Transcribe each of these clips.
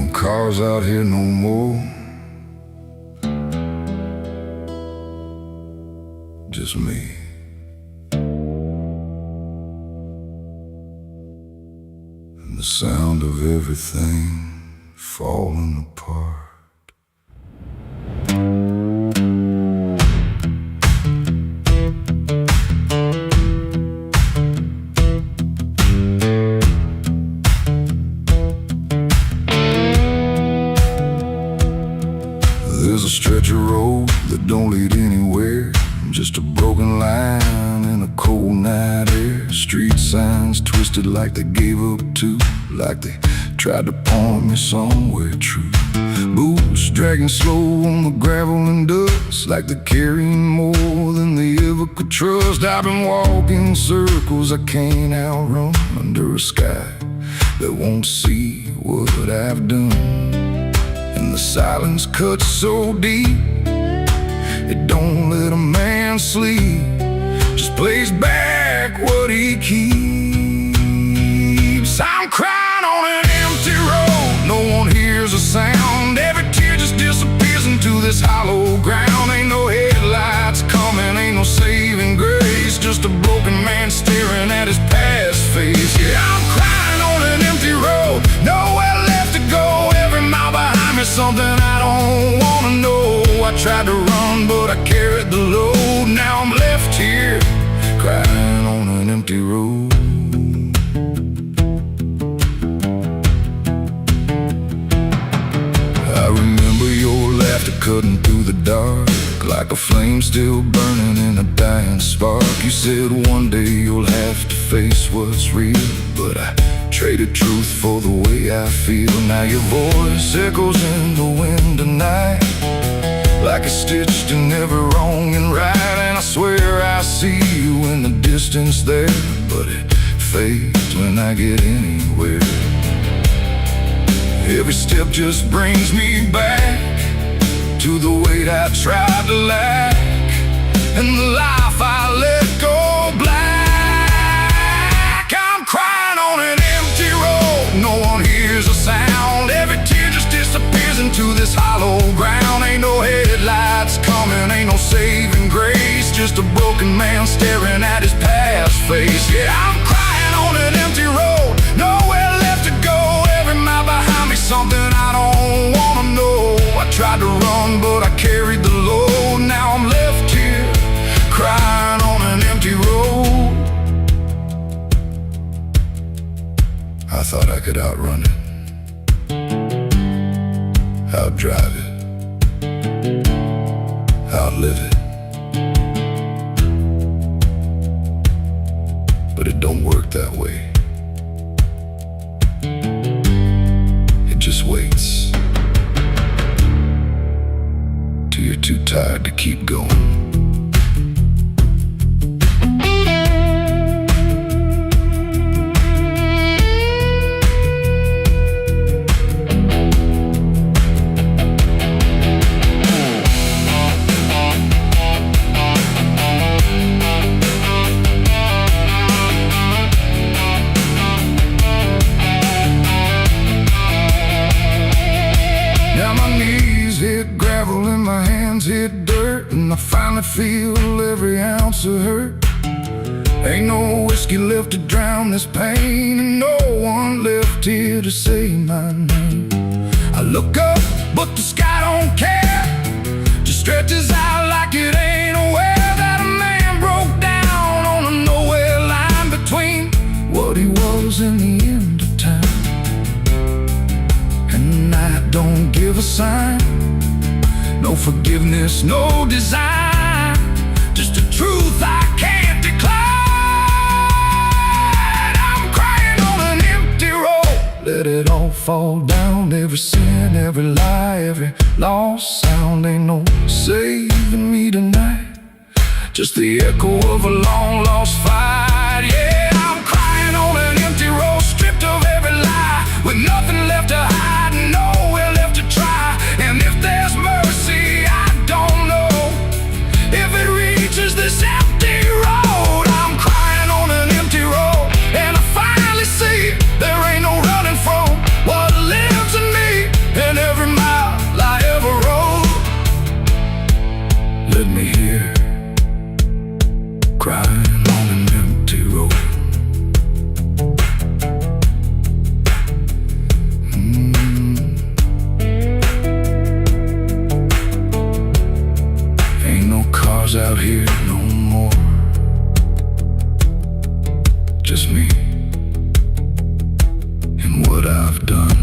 no cars out here no more. Just me. And the sound of everything falling apart. There's a stretch of road that don't lead anywhere, just a broken line in a cold night air. Street signs twisted like they gave up too, like they tried to point me somewhere true. Boots dragging slow on the gravel and dust, like they're carrying more than they ever could trust. I've been walking circles I can't outrun, under a sky that won't see what I've done. And the silence cuts so deep, it don't let a man sleep, just plays back what he keeps. I'm crying on an empty road, no one hears a sound. Every tear just disappears into this hollow ground. Ain't no headlights coming, ain't no saving grace, just a broken man staring at his past face. Yeah, I'm crying on an empty road, nowhere left to go. Every mile behind me, something I don't wanna know. I tried to run, but I carried the load. Now I'm left here, crying on an empty road. I remember your laughter cutting through the dark, like a flame still burning in a dying spark. You said one day you'll have to face what's real, but I traded truth for the way I feel. Now your voice echoes in the wind tonight, like it's stitched in every wrong and right. And I swear I see you in the distance there, but it fades when I get anywhere. Every step just brings me back to the weight I tried to lack, and the life I let go black. I'm crying on an empty road, no one hears a sound. Every tear just disappears into this hollow ground. Ain't no headlights coming, ain't no saving grace, just a broken man staring at his past face. Yeah, I'm crying on an empty road, nowhere left to go. Every mile behind me, something I don't wanna know. I tried to run, but I carried the load. Now I'm left here, crying on an empty road. I thought I could outrun it, outdrive it, outlive it, but it don't work that way. It just waits till you're too tired to keep going. Hit gravel and my hands hit dirt, and I finally feel every ounce of hurt. Ain't no whiskey left to drown this pain, and no one left here to say my name. I look up, but the sky don't care, just stretches out like it ain't aware that a man broke down on a nowhere line between what he was and the end of time. And I don't give a sign, no forgiveness, no design, just a truth I can't decline. I'm crying on an empty road, let it all fall down. Every sin, every lie, every lost sound. Ain't no saving me tonight, just the echo of a long lost fight. Yeah, I'm crying on an empty road, stripped of every lie, with nothing left to hide and nowhere left to try. And if there's mercy, I don't know if it reaches this empty road. I'm crying on an empty road, and I finally see there ain't no running from what lives in me. what I've done.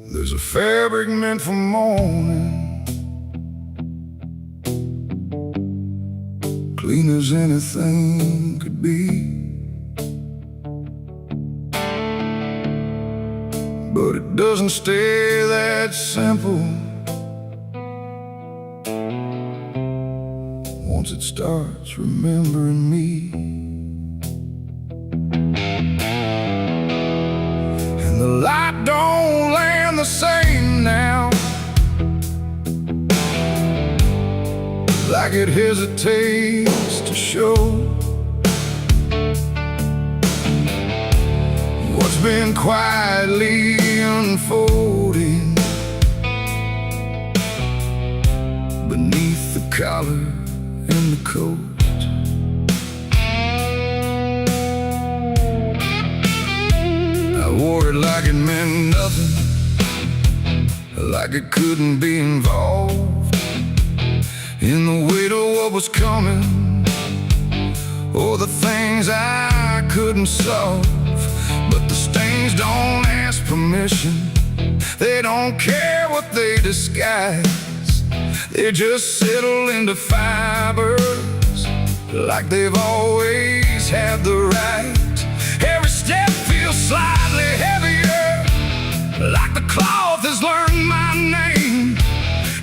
There's a fabric meant for mourning, clean as anything could be, but it doesn't stay that simple. Once it starts remembering me, and the light don't land the same now, like it hesitates to show what's been quietly unfolding beneath the collar and the coat. I wore it like it meant nothing, like it couldn't be involved in the weight of what was coming, or the things I couldn't solve. But the stains don't ask permission, they don't care what they disguise, they just settle into fibers like they've always had the right. Every step feels slightly heavier, like the cloth has learned my name,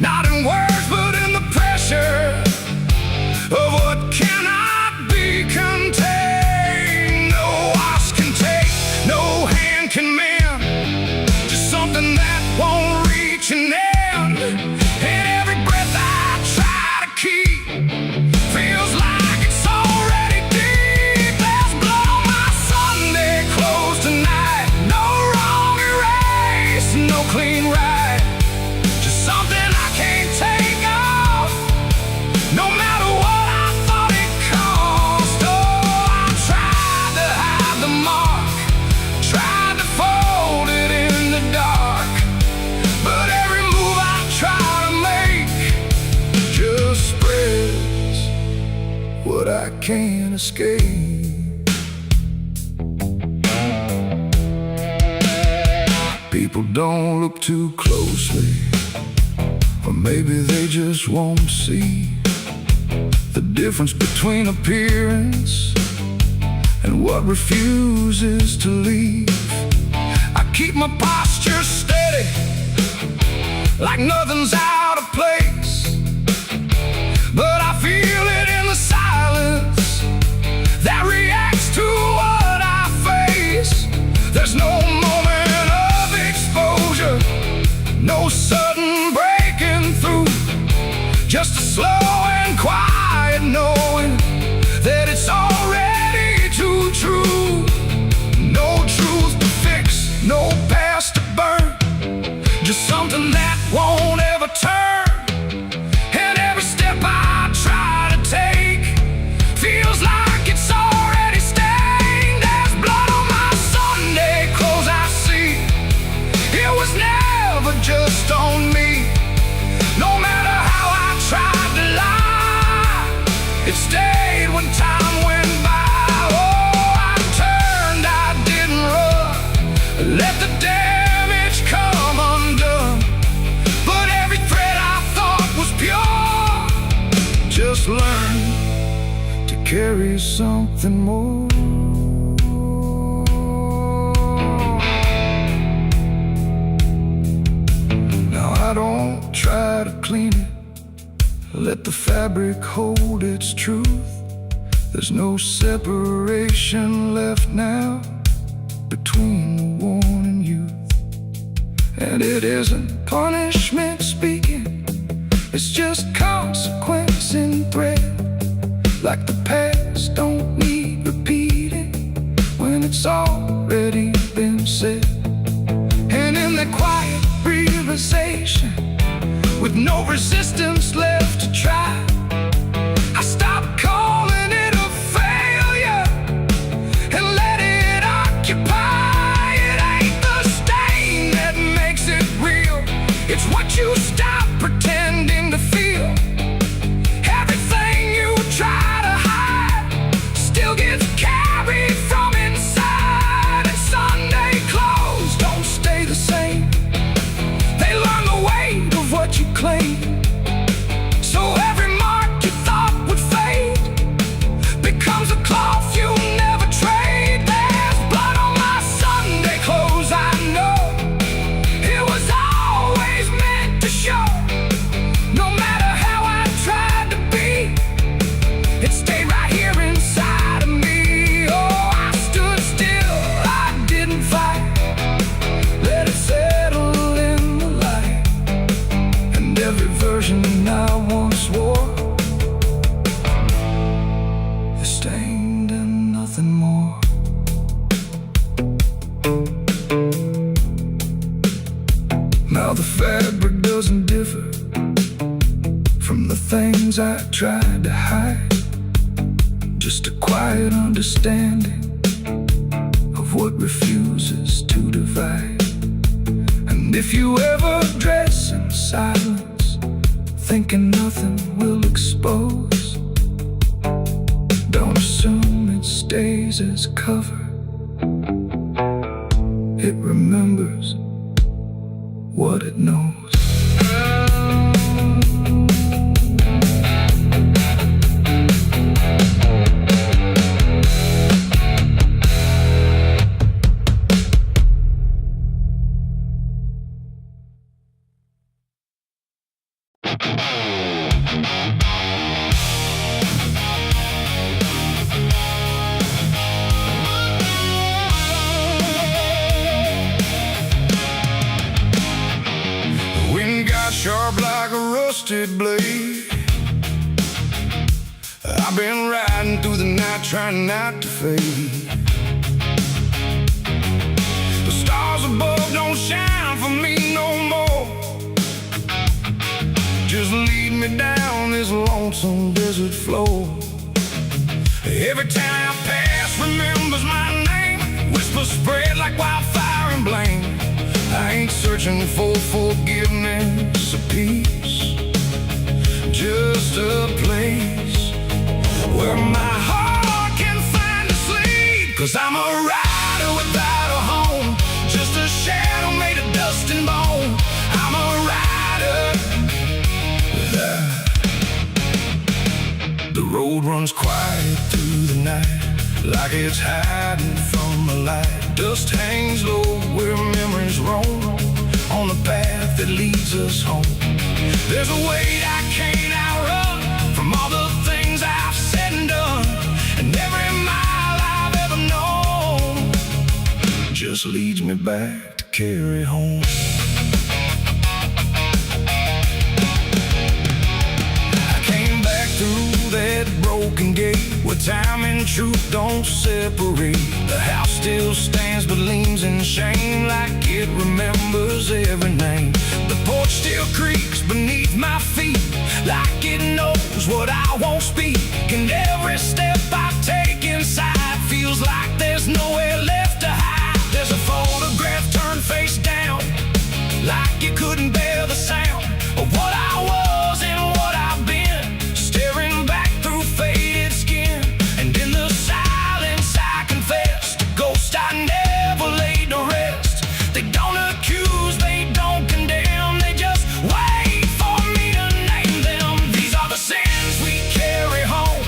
not in words but in the pressure of what cannot be contained. No wash can take, no hand can mend, just something that won't reach an end. And every breath I try to keep feels like it's already deep. There's blood on my Sunday clothes tonight, no wrong erase, no clean right, just something I can't take off, no matter what I thought it cost. Oh, I tried to hide the mark, tried to fold it in the dark, but every move I try to make just spreads what I can't escape. People don't look too closely, or maybe they just won't see the difference between appearance and what refuses to leave. I keep my posture steady, like nothing's out of place, but I feel it in the silence that reacts to what I face. There's no moment of exposure, no sudden breaking through, just a slow and quiet knowing that it's already too true. No truth to fix, no past to burn, just something that won't ever turn. And every step I try to take feels like it's already stained. There's blood on my Sunday clothes I see, it was never just on me. No matter how I tried to lie, it stayed when time went by. Oh, I turned, I didn't run, let the damage come undone, but every thread I thought was pure just learned to carry something more. 'Cause Let the fabric hold its truth. There's no separation left now between the worn and youth. And it isn't punishment speaking, it's just consequence in thread. Like the past don't need repeating when it's already been said. And in the quiet realization, with no resistance left to try, I stopped calling it a failure and let it occupy. It ain't the stain that makes it real, it's what you stop pretending to feel. Everything you try to hide still gets carried from inside. And Sunday clothes don't stay the same, they learn the weight of what you claim. So every mark you thought would fade becomes a cloth you never trade. There's blood on my Sunday clothes, I know. It was always meant to show. No matter how I tried to be, it stayed right here inside of me. Oh, I stood still, I didn't fight. Let it settle in the light. And every version I once wore is stained and nothing more. Now the fabric doesn't differ from the things I tried to hide. Just a quiet understanding of what refuses to divide. And if you ever dress in silence, thinking nothing will expose, don't assume it stays as cover. It remembers what it knows. Sharp like a rusted blade, I've been riding through the night trying not to fade. The stars above don't shine for me no more, just lead me down this lonesome desert floor. Every town I pass remembers my name, whispers spread like wildfire and blame. I ain't searching for forgiveness or peace, just a place where my heart can find a sleep. 'Cause I'm a rider without a home, just a shadow made of dust and bone. I'm a rider. The road runs quiet through the night, like it's hiding from the light. Dust hangs low where memories roam, on the path that leads us home. There's a weight I can't outrun from all the things I've said and done, and every mile I've ever known just leads me back to carry home. I came back through that broken gate where time and truth don't separate. The house still stands but leans in shame, like it remembers every name. The porch still creaks beneath my feet, like it knows what I won't speak. And every step I take inside feels like there's nowhere left to hide. There's a photograph turned face down, like you couldn't bear the sound of what I was and what I've been, staring back through faded skin. And in the silence I confess, the ghost I never laid to rest. They don't accuse, they don't condemn, they just wait for me to name them. These are the sins we carry home,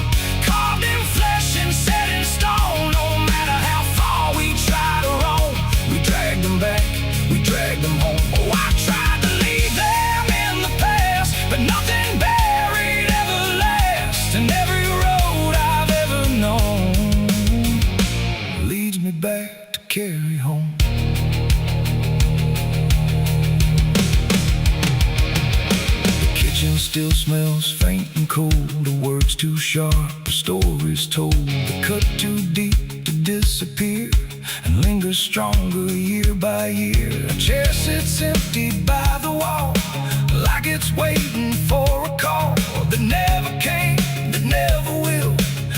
carved in flesh and set in stone. No matter how far we try to roam, we drag them back, we drag them home. Oh, I tried to leave them in the past, but nothing buried still smells faint and cold. The words too sharp, the stories told. The cut too deep to disappear and lingers stronger year by year. A chair sits empty by the wall, like it's waiting for a call that never came, that never will,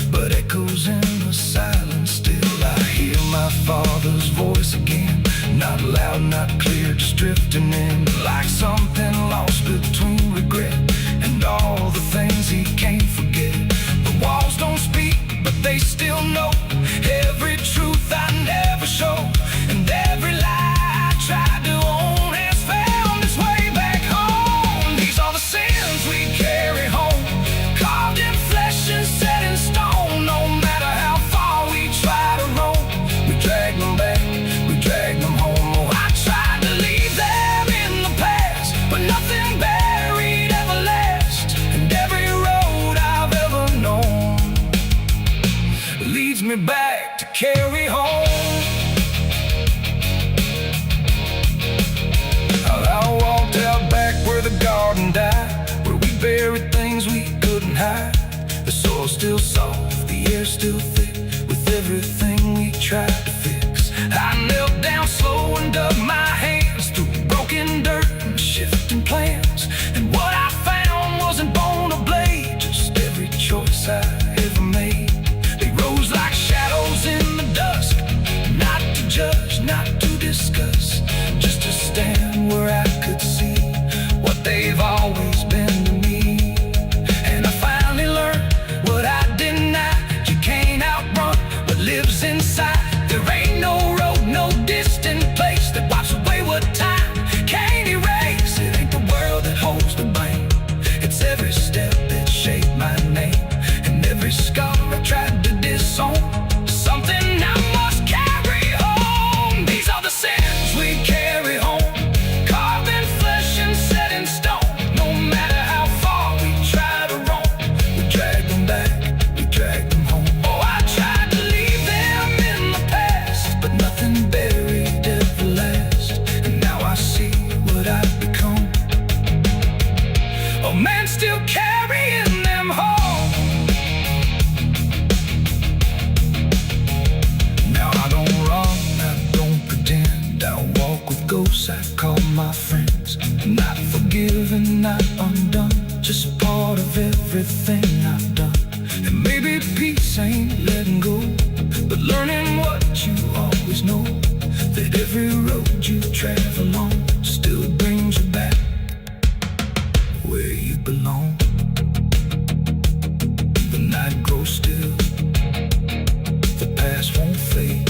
but echoes in the silence still. I hear my father's voice again, not loud, not clear, just drifting in, like something lost between regret and all the things he can't forget. The walls don't speak, but they still know every truth I never show, and every lie I tried to own has found its way back home. These are the sins we carry home, carved in flesh and set in stone. No matter how far we try to roam, we drag them back, we drag them home. Oh, I tried to leave them in the past, but nothing buried ever lasts, and every road I've ever known leads me back to carry home. I walked out back where the garden died, where we buried things we couldn't hide. The soil's still soft, the air's still thick, with everything we tried to fix. I knelt down slow and dug my hands through broken dirt and shifting plans, and what I found wasn't bone or blade, just every choice I ever made. They rose like shadows in the dusk, not to judge, not to discuss, just to stand where I could see what they've always been to me. And I finally learned what I denied: you can't outrun what lives inside. There ain't no road, no distant place that wipes away what time can't erase. It ain't the world that holds the blame, it's every step that shaped my name, and every scar I tried to disown, something I must carry home. These are the sins we carry home, carved in flesh and set in stone. No matter how far we try to roam, we drag them back, we drag them home. Oh, I tried to leave them in the past, but nothing buried ever lasts, and now I see what I've become, a man still carrying them home. Now I don't run, I don't pretend, I walk with ghosts I call my friends. Not forgiven, not undone, just part of everything I've done. And maybe peace ain't letting go, but learning what you always know, that every road you travel on still brings you back where you belong. The night grows still, the past won't fade,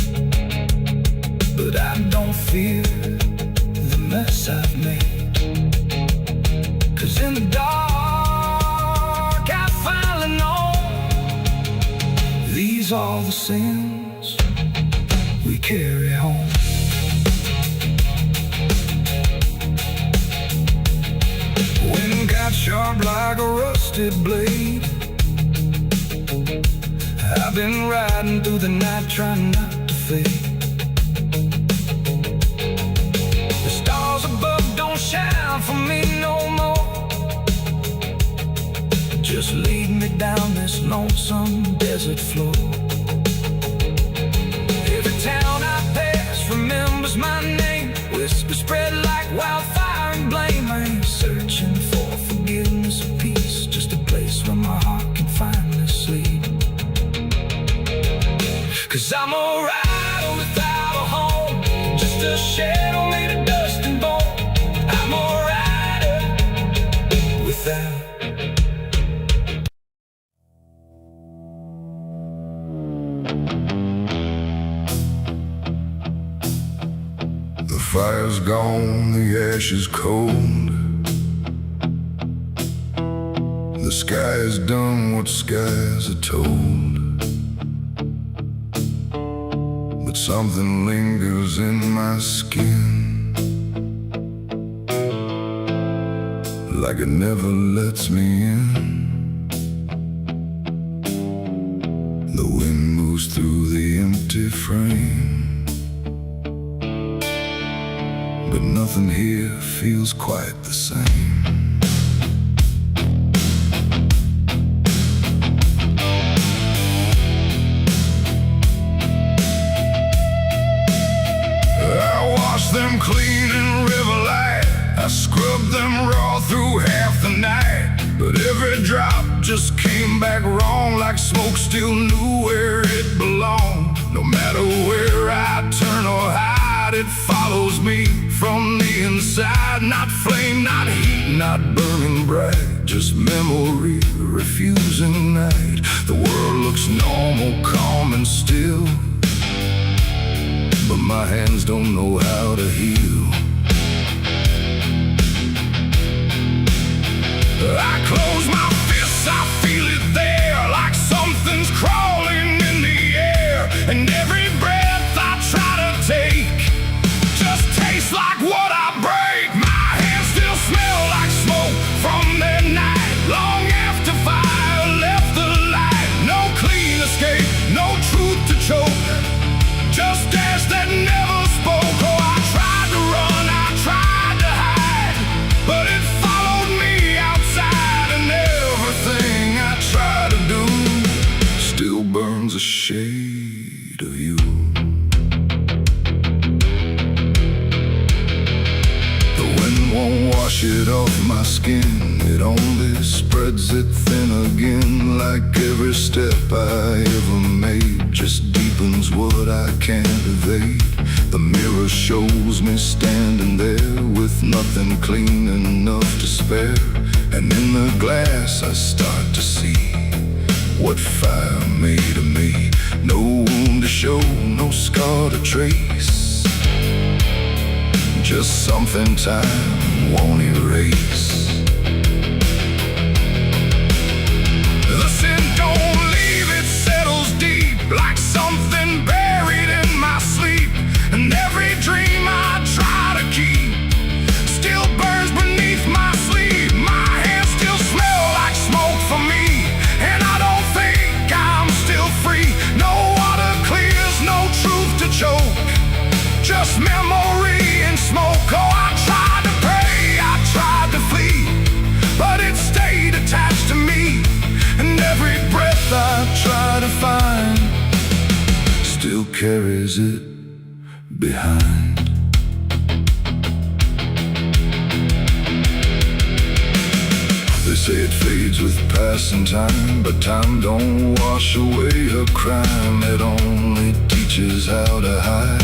but I don't fear the mess I've made, 'cause in the dark I finally know these are the sins we carry home. Wind got sharp like a rusted blade, I've been riding through the night trying not to fade. The stars above don't shine for me no more, just lead me down this lonesome desert floor. Every town I pass remembers my name, whispers spread like wildfire and blame. I ain't searching for forgiveness or peace, just a place where my heart can finally sleep. 'Cause I'm a rider without a home, just a shadow made of dust and bone. I'm a rider without. The fire's gone, the ash is cold, the sky has done what skies are told, but something lingers in my skin, like it never lets me in. The wind moves through the empty frame, but nothing here feels quite the same. them clean in river light. I scrubbed them raw through half the night, but every drop just came back wrong, like smoke still knew where it belonged. No matter where I turn or hide, it follows me from the inside. Not flame, not heat, not burning bright, just memory refusing night. The world looks normal, calm and still, but my hands don't know how to heal. I close my fists, I feel it there, like something's crawling in the air. And every breath I try to take just tastes like what I break. My hands still smell like smoke from that night, long after fire left the light. No clean escape, no truth to choke, just ash that never spoke. Oh, I tried to run, I tried to hide, but it followed me outside. And everything I try to do still burns a shade of you. The wind won't wash it off my skin, it only spreads it thin again. Like every step I ever made just deepens what I can't evade. The mirror shows me standing there with nothing clean enough to spare. And in the glass I start to see what fire made of me. No wound to show, no scar to trace, just something time won't erase. The sin don't leave, it settles deep, like something buried in my sleep. And every dream I try to keep still burns beneath my sleeve. My hands still smell like smoke for me, and I don't think I'm still free. No water clears, no truth to choke, just memory and smoke. Oh, I tried to pray, I tried to flee, but it stayed attached to me. And every breath I try to find still carries it behind. They say it fades with passing time, but time don't wash away her crime. It only teaches how to hide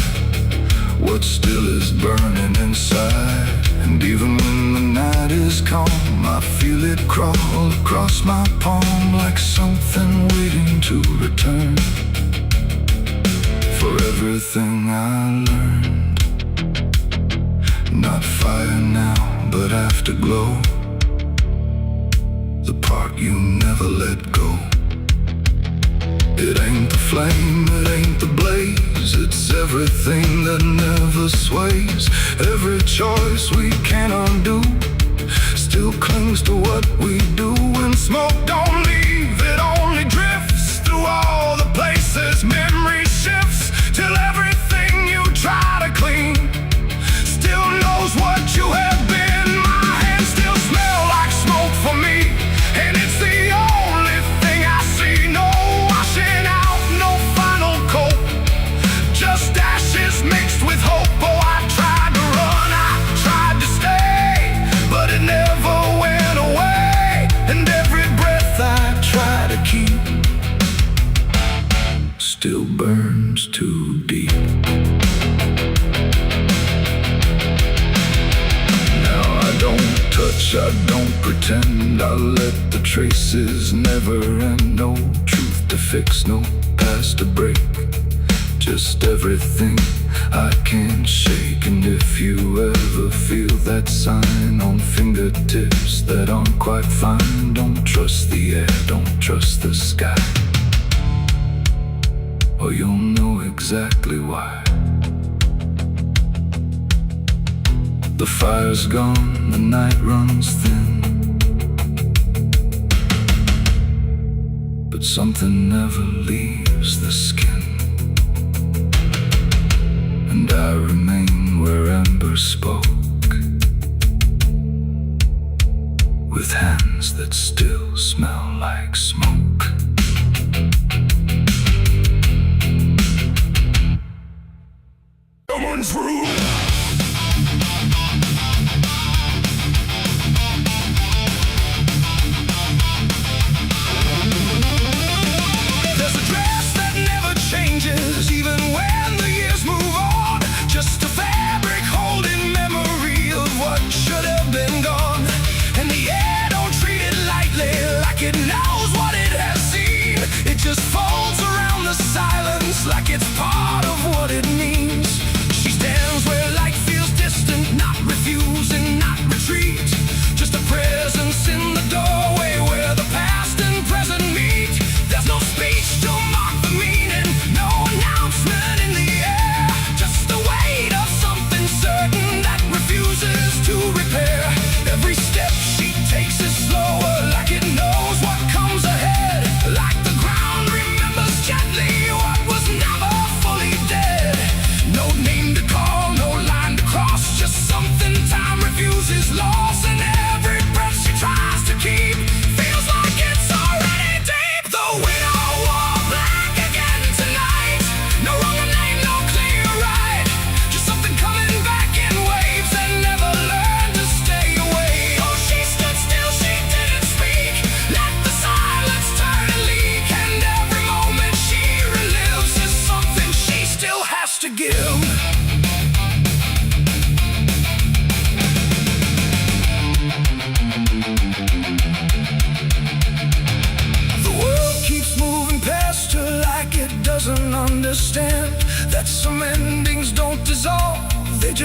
what still is burning inside. And even when the night is calm, I feel it crawl across my palm, like something waiting to return for everything I learned. Not fire now, but afterglow, the part you never let go. It ain't the flame, it ain't the blaze, it's everything that never sways. Every choice we can't undo still clings to what we do. And smoke don't leave, it only drifts through all the places memory shifts, till everything you try to clean still knows what you have been. My hands still smell like smoke for me, and it's the only thing I see. No washing out, no final coat, just ashes mixed with hope. Oh, I tried to run, I tried to stay, but it never went away. And every breath I try to keep still burns too deep. Now I don't touch, I don't pretend, I let the traces never end. No truth to fix, no past to break, just everything I can't shake. And if you ever feel that sign on fingertips that aren't quite fine, don't trust the air, don't trust the sky, or you'll know exactly why. The fire's gone, the night runs thin, but something never leaves the skin. And I remain where embers spoke, with hands that still smell like smoke. Someone's room.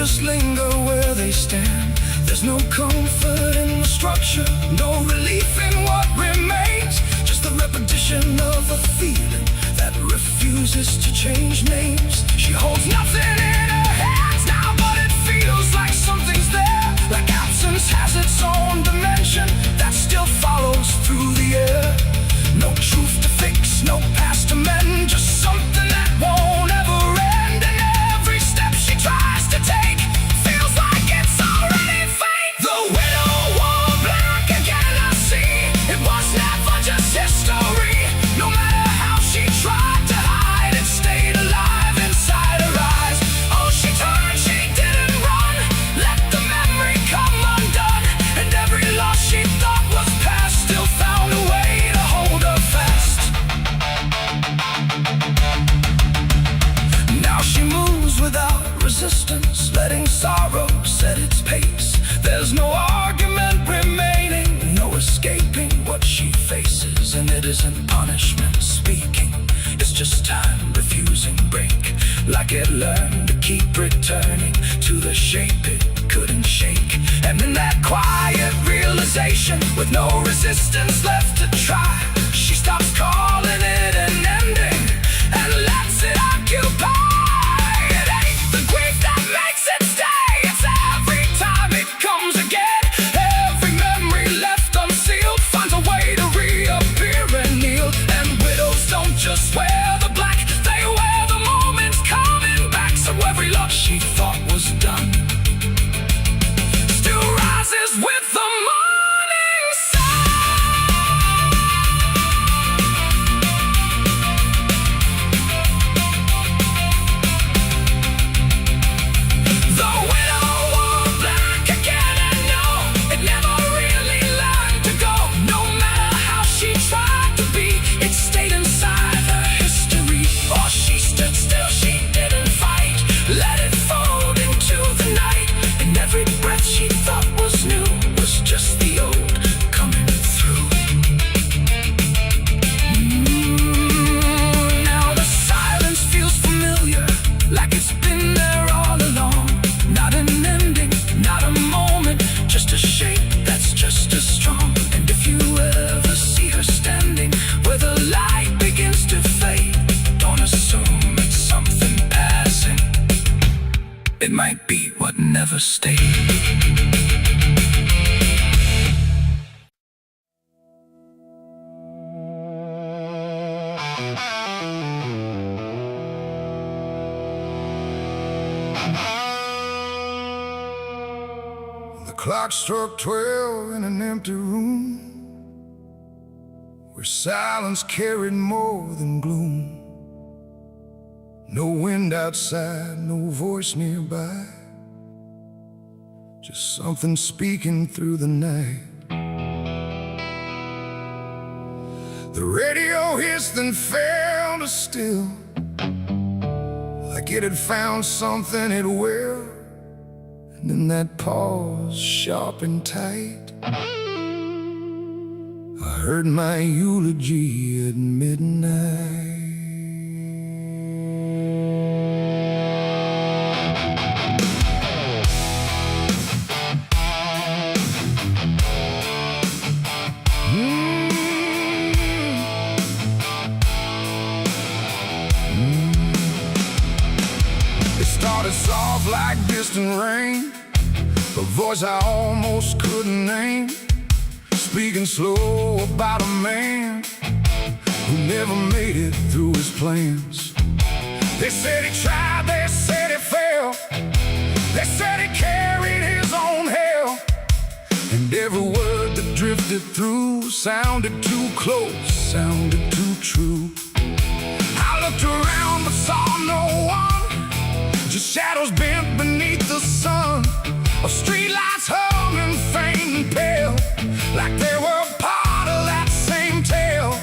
just linger where they stand. There's no comfort in the structure, no relief in what remains. Just the repetition of a feeling that refuses to change names. She holds nothing in her hands now, but it feels like something's there. Like absence has its own dimension that still follows through the air. No truth to fix, no past to mend, just something that won't ever end. And every step she tries to take feels like it's already fate. The widow wore black again, I see. It was never just history. No matter how she tried to hide, it stayed alive inside her eyes. Oh, she turned, she didn't run. Let the memory come undone. And every loss she thought was past still found a way to hold her fast. Now she moves without resistance, letting sorrow set its pace. There's no argument remaining, no escaping what she faces. And it isn't punishment speaking, it's just time refusing break. Like it learned to keep returning to the shape it couldn't shake. And in that quiet realization, with no resistance left to try, she stops calling it an ending and lets it occupy. It ain't the grief that makes it stay, it's every time it comes again. Every memory left unsealed finds a way to reappear and kneel. And widows don't just wear the black, they wear the moments coming back. So every loss she thought was done still rises with the morning sun. The widow wore black again, and no, it never really learned to go. No matter how she tried to be, it stayed inside her history. Or she stood still, she didn't fight, let it fold into the night. And every breath she thought was new was just the old coming through. Now the silence feels familiar, like it's been there all along. Not an ending, not a moment, just a shape that's just as strong. And if you ever see her standing where the light begins to fade, don't assume it's something passing. It might be what never stayed. The clock struck 12 in an empty room, where silence carried more than gloom. No wind outside, no voice nearby, just something speaking through the night. The radio hissed and fell to still, like it had found something it will. And in that pause, sharp and tight, I heard my eulogy at midnight. It started soft like distant rain, a voice I almost couldn't name, speaking slow about a man who never made it through his plans. They said he tried, they said he failed, they said he carried his own hell. And every word that drifted through sounded too close, sounded too true. I looked around but saw no one, just shadows bent beneath the sun, of streetlights hung and faint and pale, like they were part of that same tale.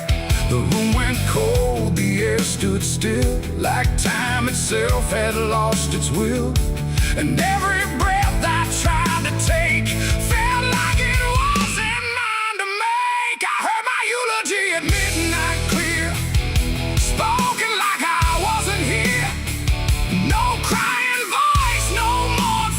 The room went cold, the air stood still, like time itself had lost its will. And every breath I tried to take felt like it wasn't mine to make. I heard my eulogy at midnight clear, spoken like I wasn't here. No crying voice, no more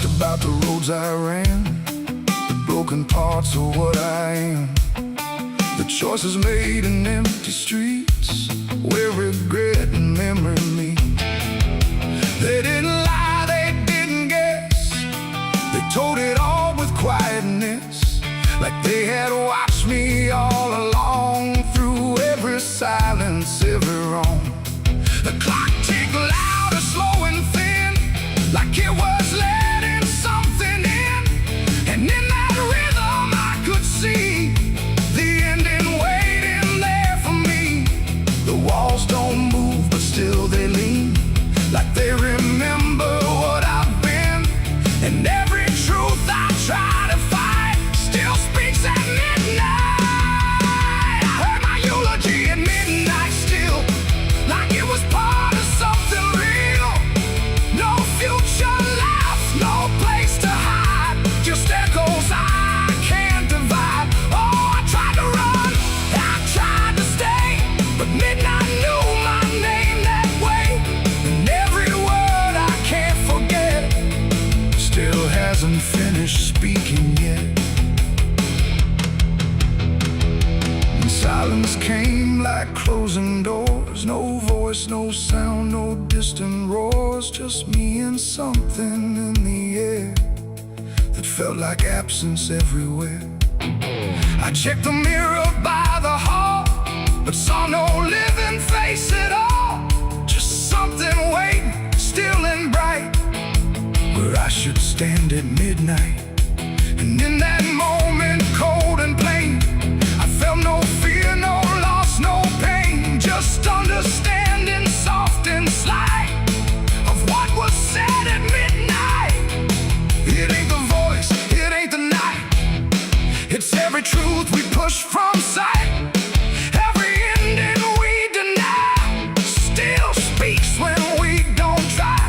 talked about the roads I ran, the broken parts of what I am, the choices made in empty streets where regret and memory meet. They didn't lie, they didn't guess, they told it all with quietness, like they had watched me all along, through every silence, every wrong. The clock ticked louder, slow and thin, like it was letting something in. And in that rhythm I could see the ending waiting there for me. The walls don't move, but still they lean, like they remember what I've been. And every truth I try to fight still speaks at midnight. I heard my eulogy at midnight still, like it was part of something real. No future left, no place to hide, just echoes I can't divide. Oh, I tried to run, I tried to stay, but midnight knew my name that way. And every word I can't forget still hasn't finished speaking yet. And silence came like closing doors, no voice, no sound, no distant roars, just me and something in the air that felt like absence everywhere. I checked the mirror by the hall, but saw no living face at all, just something waiting, still and bright, where I should stand at midnight. And in that moment, cold and plain, I felt no fear, no loss, no pain, just understanding, soft and slight, of what was said at midnight. It ain't the voice, it ain't the night, it's every truth we push from sight. Every ending we deny still speaks when we don't try.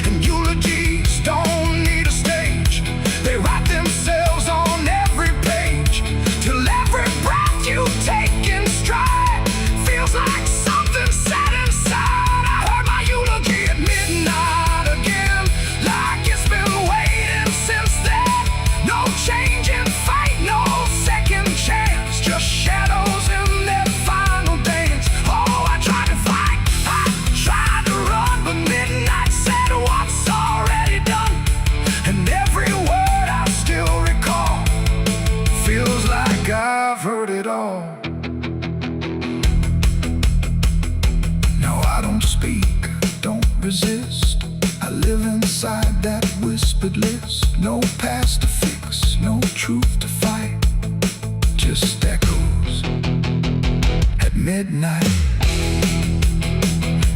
And eulogies don't need a stage, they write themselves on every page, till every breath you take in stride feels like something set inside. I heard my eulogy at midnight again, like it's been waiting since then. No change in fate, no second chance, just shadows in their final dance. Oh, I tried to fight, I tried to run, but midnight said what's already done. And every word I still recall feels like I've heard it all. Now I don't speak, don't resist, I live inside that whispered list. No past to fix, no truth to fight, just echoes at midnight.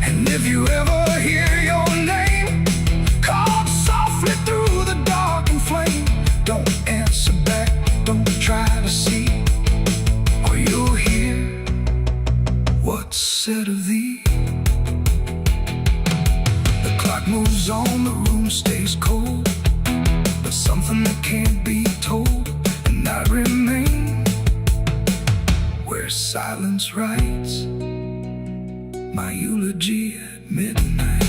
And if you ever hear your name called softly through the dark and flame, don't answer back, don't try to see, or you'll hear what's said of thee. The clock moves on, the room stays cold, but something that can't be told, and I remain where silence writes my eulogy at midnight.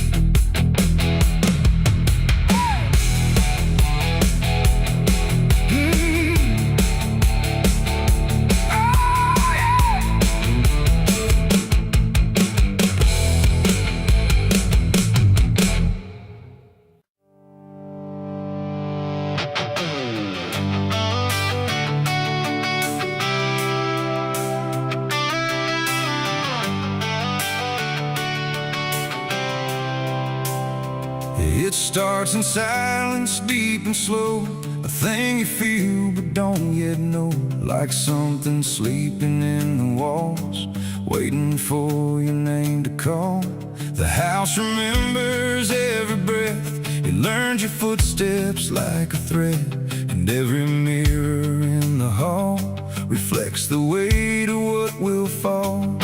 It starts in silence, deep and slow, a thing you feel but don't yet know, like something sleeping in the walls, waiting for your name to call. The house remembers every breath, it learns your footsteps like a thread, and every mirror in the hall reflects the weight of what will fall.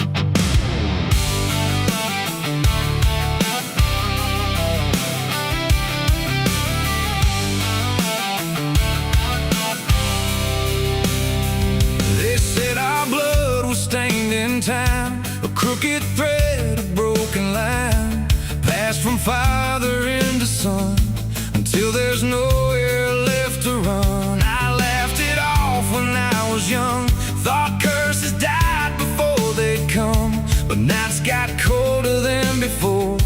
Stained in time, a crooked thread, a broken line, passed from father into son, till there's nowhere left to run. I laughed it off when I was young, thought curses died before they'd come. But nights got colder than before,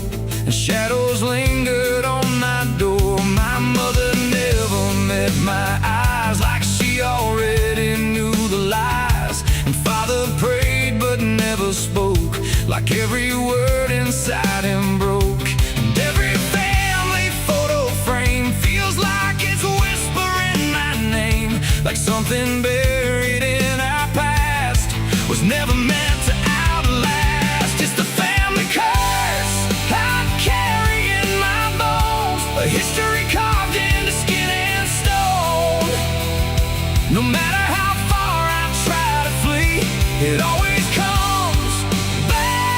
and shadows lingered on my door. My mother never met my eyes, like she already knew the lies. And Father prayed but never spoke, like every word inside him broke. And every family photo frame feels like it's whispering my name, like something buried in our past was never meant to outlast. Just a family curse I carry in my bones, a history carved into skin and stone. No matter how far I try to flee, it always comes back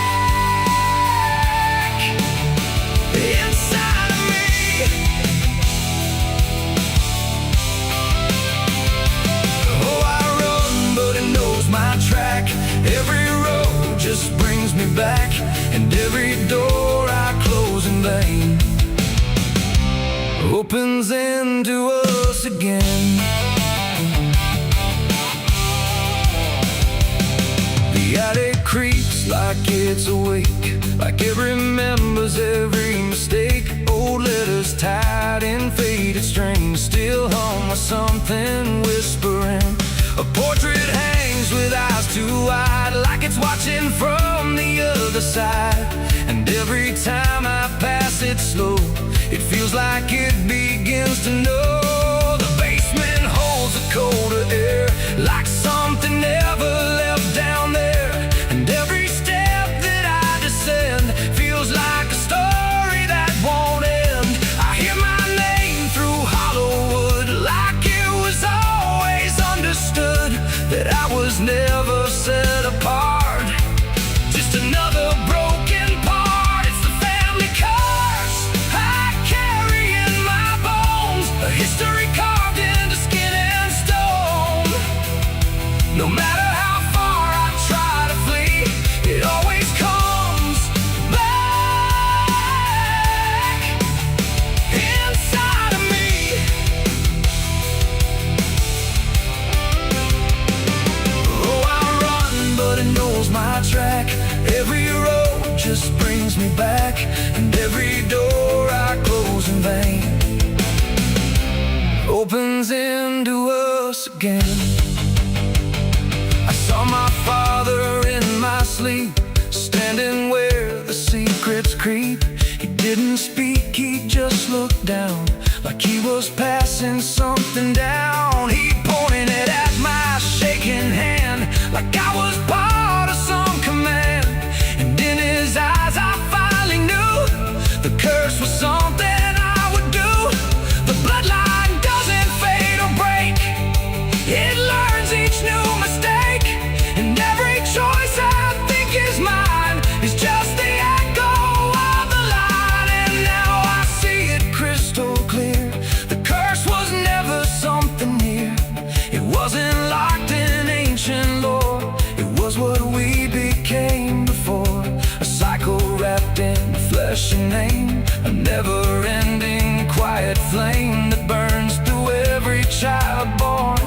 inside of me. Oh, I run, but it knows my track. Every road just brings me back, and every door I close in vain opens into us again. The attic creaks like it's awake, like it remembers every mistake. Old letters tied in faded strings still hum with something whispering. A portrait hangs with eyes too wide, like it's watching from the other side. And every time I pass it slow, it feels like it begins to know. The basement holds a colder air, like something never left down there. And every step that I descend feels like a story that won't end. I hear my name through hollow wood, like it was always understood that I was never set apart, just another broken part. It's the family curse I carry in my bones, a history carved into skin and stone. No matter how far I try to flee, it always comes back inside of me. Oh, I run, but it knows my track. Every road just brings me back, and every door I close in vain opens into us again. I saw my father in my sleep, standing where the secrets creep. He didn't speak, he just looked down, like he was passing something down. He pointed it at my shaking hand, like I was part of some command. And in his eyes I finally knew the curse was something I would do. The bloodline doesn't fade or break, it learns each new mistake. And every choice I think is mine is just the echo of the line. And now I see it crystal clear, the curse was never something near. It wasn't locked in ancient lore, it was what we became before. A cycle wrapped in flesh and name, a never-ending quiet flame that burns through every child born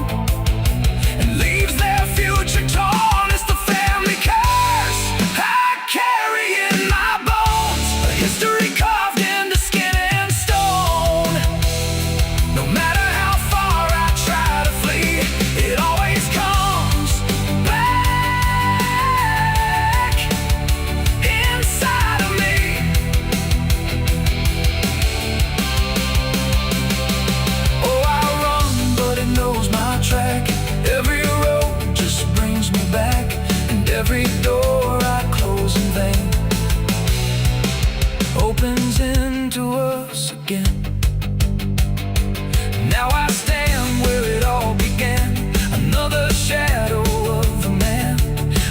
and leaves their future torn. It's the family curse I carry in my bones, a history carved into skin and stone. No matter how far I try to flee, it always comes back inside of me. Oh, I run, but it knows my track. Every road just brings me back, and every door I close in vain opens into us again. Now I stand where it all began, another shadow of the man.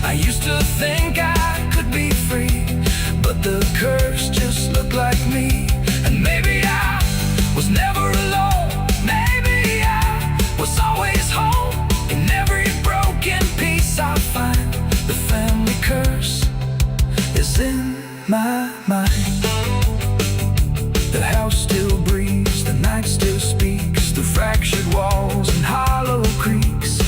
I used to think I could be free, but the curse just looked like me. And maybe I was never alone, maybe I was always home. In every broken piece I find, the family curse is in my mind. The house still breathes, the night night still speaks through fractured walls and hollow creeks.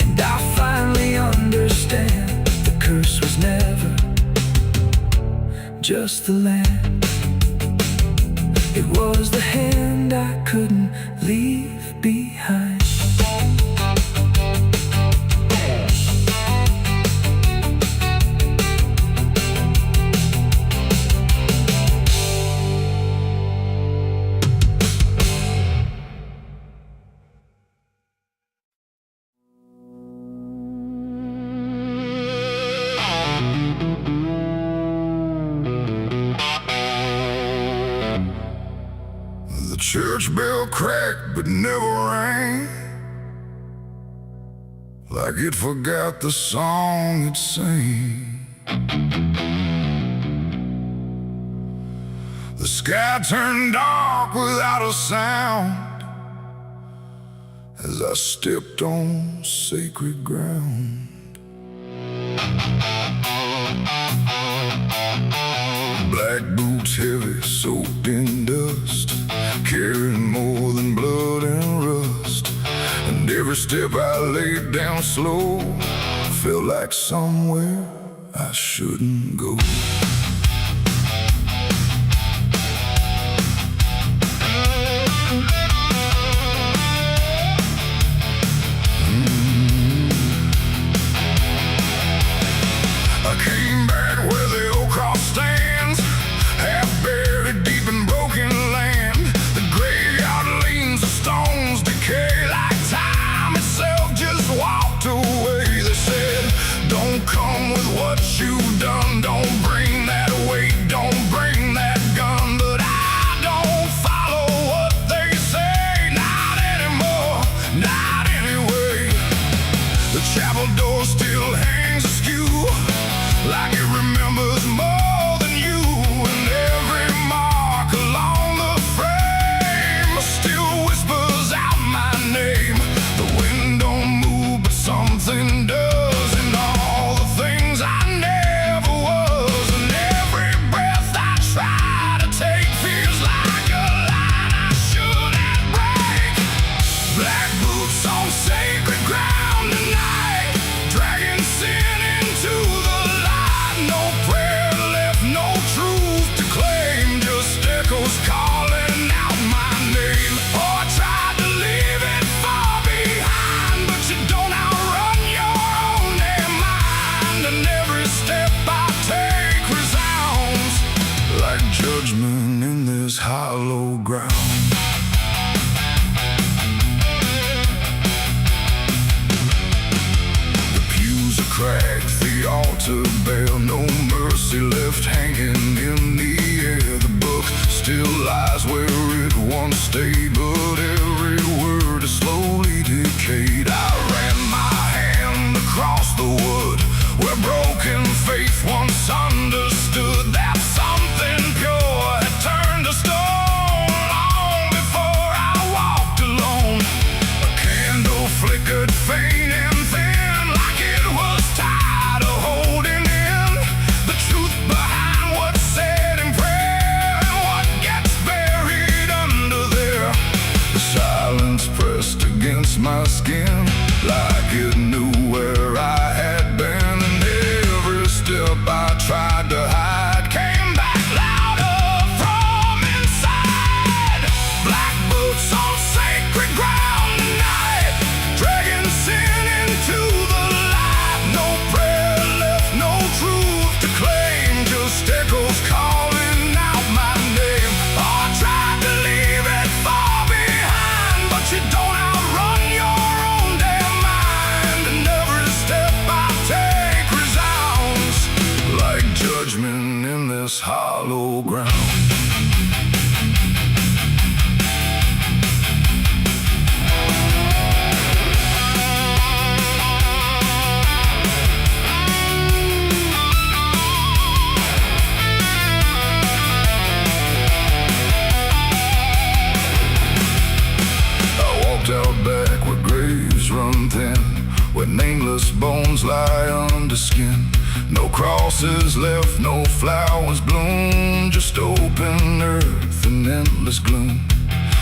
And I finally understand the curse was never just the land. It was the hand I couldn't leave behind. The church bell cracked but never rang, like it forgot the song it sang. The sky turned dark without a sound as I stepped on sacred ground. Black boots heavy, soaked in dust, carrying more than blood and rust. And every step I laid down slow felt like somewhere I shouldn't go. I came back where the old cross stands, half buried deep in broken land. The graveyard leans, the stones decay like time itself just walked away. They said, don't come with what you've done, don't bring that weight, don't bring that gun. But I don't follow what they say, not anymore, not anyway. The chapel door still hangs askew, like it remembers more than you. And every mark along the frame still whispers out my name. The wind don't move, but something does. And all the things I never was, and every breath I try to take feels like a line I shouldn't break. Black boots on sacred ground tonight, dragging sin into the light. No prayer left, no truth to claim, just echoes calling out my name. Oh, I tried to leave it far behind, but you don't outrun your own damn mind. And every step I take resounds like judgment in this hollow ground. The pews are cracked, the altar bare, no mercy left hanging in the air. The book still lies where it once stayed, but every word is slowly decayed. I ran my hand across the wood where broken faith once understood that something pure had turned to stone long before I walked alone. A candle flickered faint and thin, like it was tired of holding in the truth behind what's said in prayer and what gets buried under there. The silence pressed against my skin, like it knew where I had been. And every step I tried to hide came back louder from inside. Black boots on sacred ground tonight, dragging sin into the light. No prayer left, no truth to claim, just echoes calling out my name. Oh, I tried to leave it far behind, but you don't outrun your own damn mind. And every step I take resounds like judgment in this hollow ground. I walked out back where graves run thin, where nameless bones lie under skin. No crosses left, no flowers bloom, just open earth and endless gloom.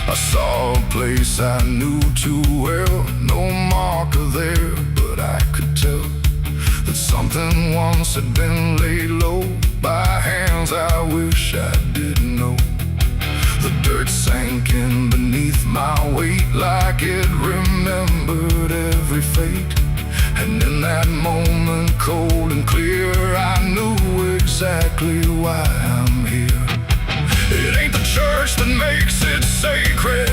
I saw a place I knew too well, no marker there, but I could tell that something once had been laid low by hands I wish I didn't know. The dirt sank in beneath my weight like it remembered every fate. And in that moment, cold and clear, I knew exactly why I'm here. It ain't the church that makes it sacred,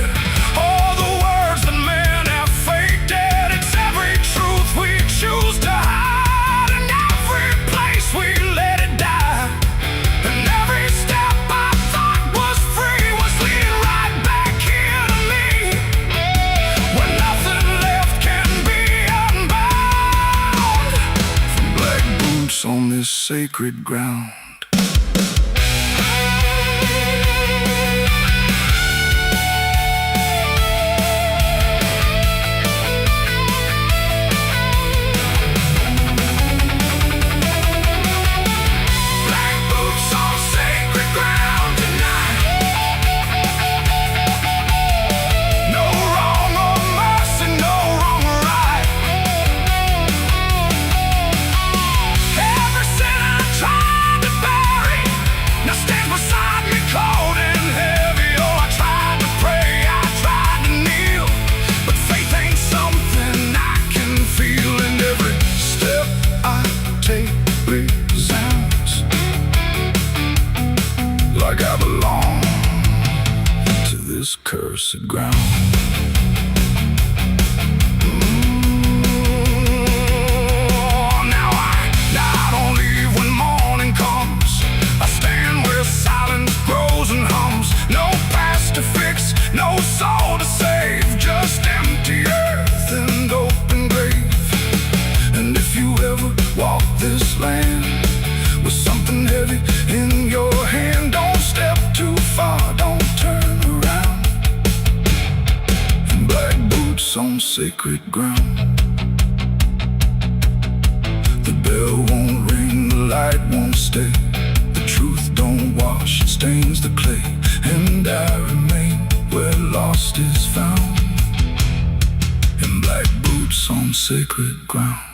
or the words that men have faked it. It's every truth we choose to hide, and every place we let it die. And every step I thought was free was leading right back here to me, where nothing left can be unbound. From black boots on this sacred ground. Like I belong to this cursed ground. Now I don't leave when morning comes. I stand where silence grows and hums. No past to fix, no soul to save, just empty earth and open grave. And if you ever walk this land with something heavy in your hand, don't step too far, don't turn around. In black boots on sacred ground. The bell won't ring, the light won't stay. The truth don't wash, it stains the clay. And I remain where lost is found. In black boots on sacred ground.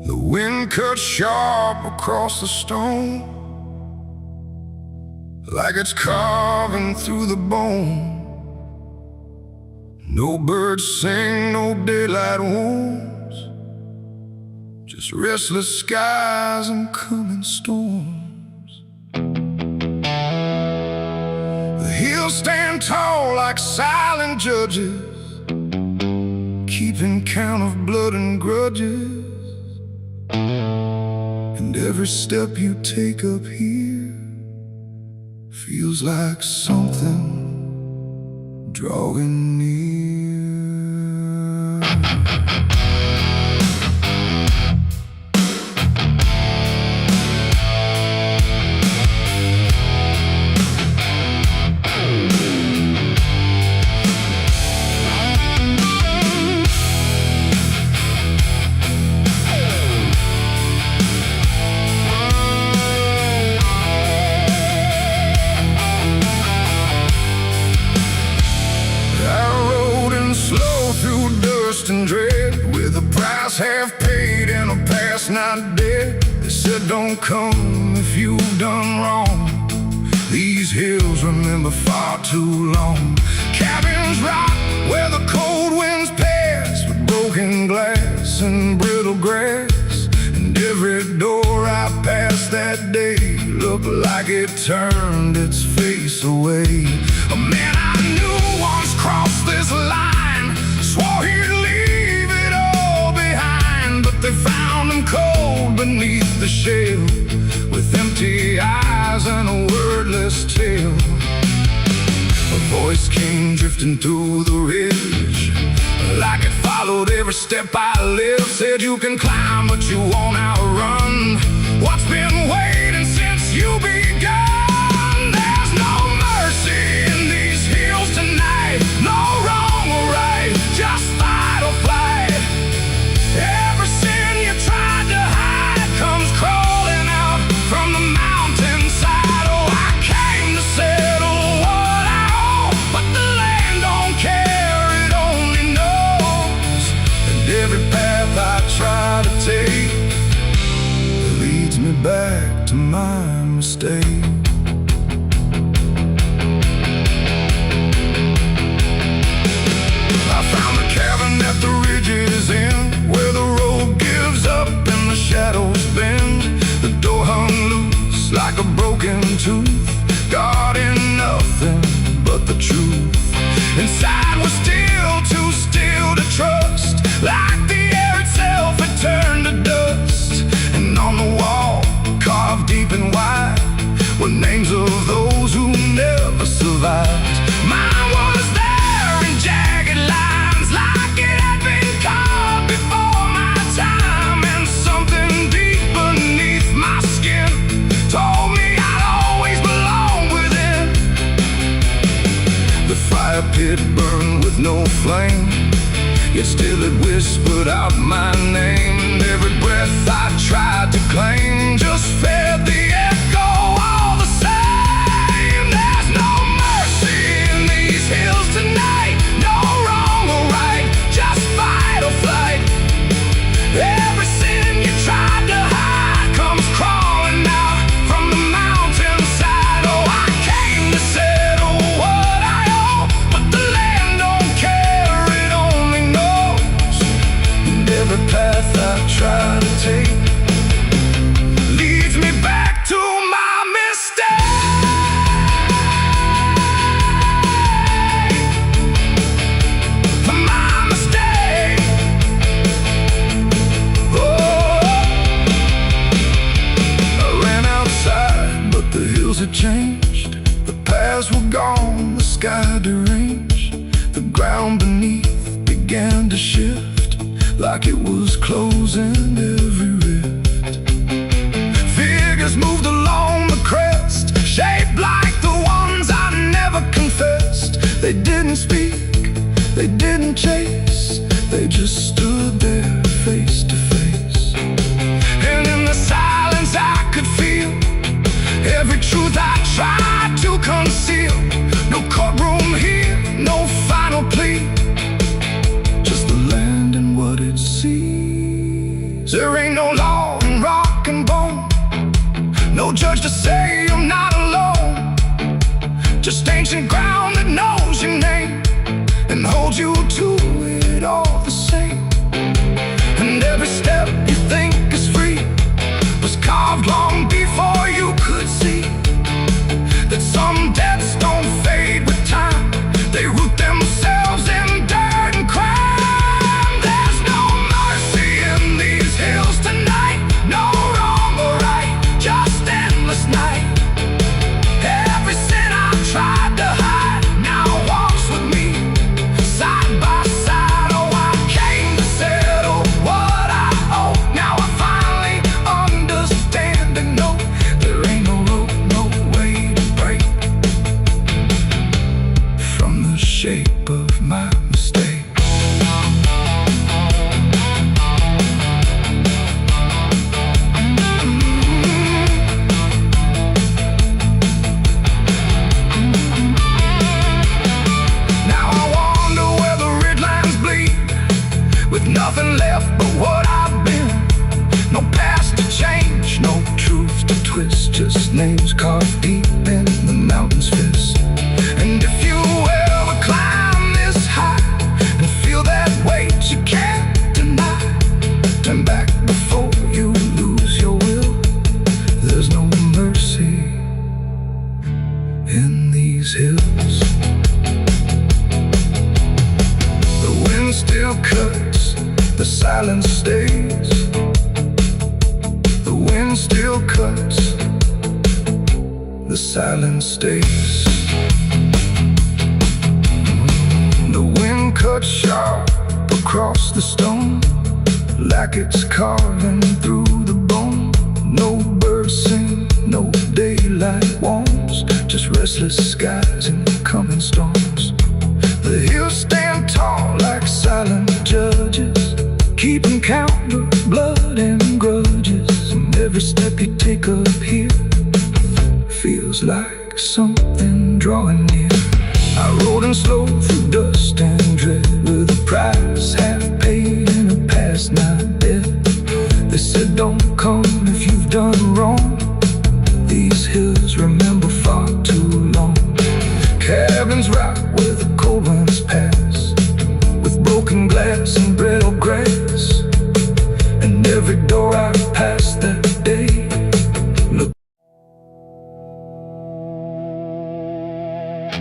The wind cuts sharp across the stone, like it's carving through the bone. No birds sing, no daylight wounds, just restless skies and coming storms. The hills stand tall like silent judges, keeping count of blood and grudges. And every step you take up here feels like something drawing near. And dread, with a price half paid and a past not dead. They said don't come if you've done wrong. These hills remember far too long. Cabins rock where the cold winds pass, with broken glass and brittle grass. And every door I passed that day looked like it turned its face away. A man I knew once crossed this line, swore he'd leave it all behind, but they found him cold beneath the shell, with empty eyes and a wordless tale. A voice came drifting through the ridge, like it followed every step I lived. Said you can climb but you won't outrun what's been waiting since you begun. There's no mercy in these hills tonight, no wisdom tooth, guarding nothing but the truth. Inside was still too still to trust, like the air itself had turned to dust. And on the wall, carved deep and wide, were names of those who never survived. Mine was there in jagged lines, like it had been carved before my time. And something deep beneath my skin told me I'd always belong within. The fire pit burned with no flame, yet still it whispered out my name. And every breath I tried to claim just fed the echo all the same. There's no mercy in these hills tonight, no wrong or right, just fight or flight. Every sin you tried to hide comes crawling out from the mountainside. Oh, I came to settle what I owe, but the land don't care, it only knows. And every path I try to take leads me back to my mistake. My mistake. Oh, I ran outside, but the hills had changed. The paths were gone, the sky deranged. The ground beneath began to shift, like it was closing every rift. Figures moved along the crest, shaped like the ones I never confessed. They didn't speak, they didn't chase, they just stood there face to face. And in the silence I could feel every truth I tried to conceal. No courtroom here, no final plea, just the land and what it sees. There ain't no law in rock and bone, no judge to say I'm not alone. Just ancient ground that knows your name and holds you to it all the same. And every step you think is free was carved long before you could see that some debts don't fade with time, they root themselves in dirt and crime. There's no mercy in these hills tonight, no wrong or right, just endless night. Every sin I've tried to hide now walks with me, side by side. Oh, I came to settle what I owe. Now I finally understand and know there ain't no rope, no way to break from the shape of my mistake. Now I wonder where the red lines bleed, with nothing left but what I've been. No past to change, no truth to twist, just names carved deep in the mountain's fist. And if you ever climb this high and feel that weight you can't deny, turn back before you lose your will. There's no mercy in these hills. The wind still cuts, the silence stays. The wind still cuts, the silence stays. The wind cuts sharp across the stone, like it's carving through the bone. No birds sing, no daylight warms, just restless skies and coming storms. The hills stand tall like silent judges, keeping count of blood and grudges. And every step you take up here feels like something drawing near. I rode in slow through dust and dread, with a price half paid and a past not dead. They said don't come if you've done wrong, these hills remember far too long. Cabins rock where the cold winds pass, with broken glass and brittle grass. And every door I've passed that day looked No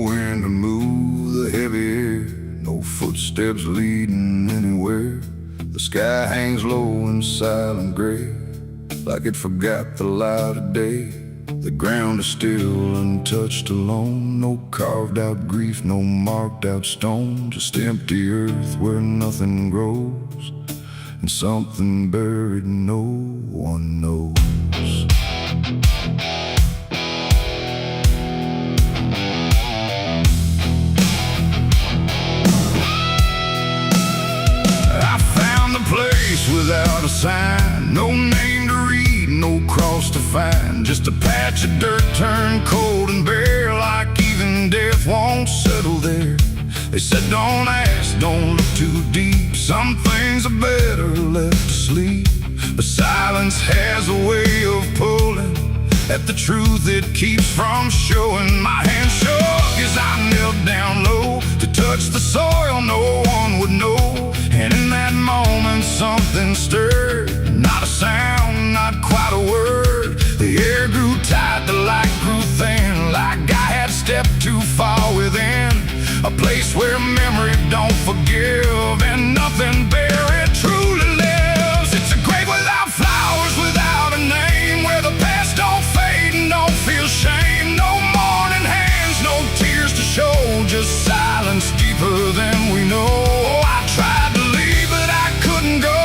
wind to move the heavy air, no footsteps leading anywhere. The sky hangs low in silent gray, like it forgot the light of day. The ground is still untouched alone, no carved out grief, no marked out stone. Just empty earth where nothing grows, and something buried no one knows. Without a sign, no name to read, no cross to find. Just a patch of dirt turned cold and bare, like even death won't settle there. They said don't ask, don't look too deep, some things are better left asleep. But silence has a way of pulling at the truth it keeps from showing. My hand shook as I knelt down low to touch the soil no one would know. And in that moment something stirred, not a sound, not quite a word. The air grew tight, the light grew thin, like I had stepped too far within a place where memory don't forgive and nothing buried truly lives. It's a grave without flowers, without a name, where the past don't fade and don't feel shame. No mourning hands, no tears to show, just silence deeper than we know. I tried to leave, but I couldn't go.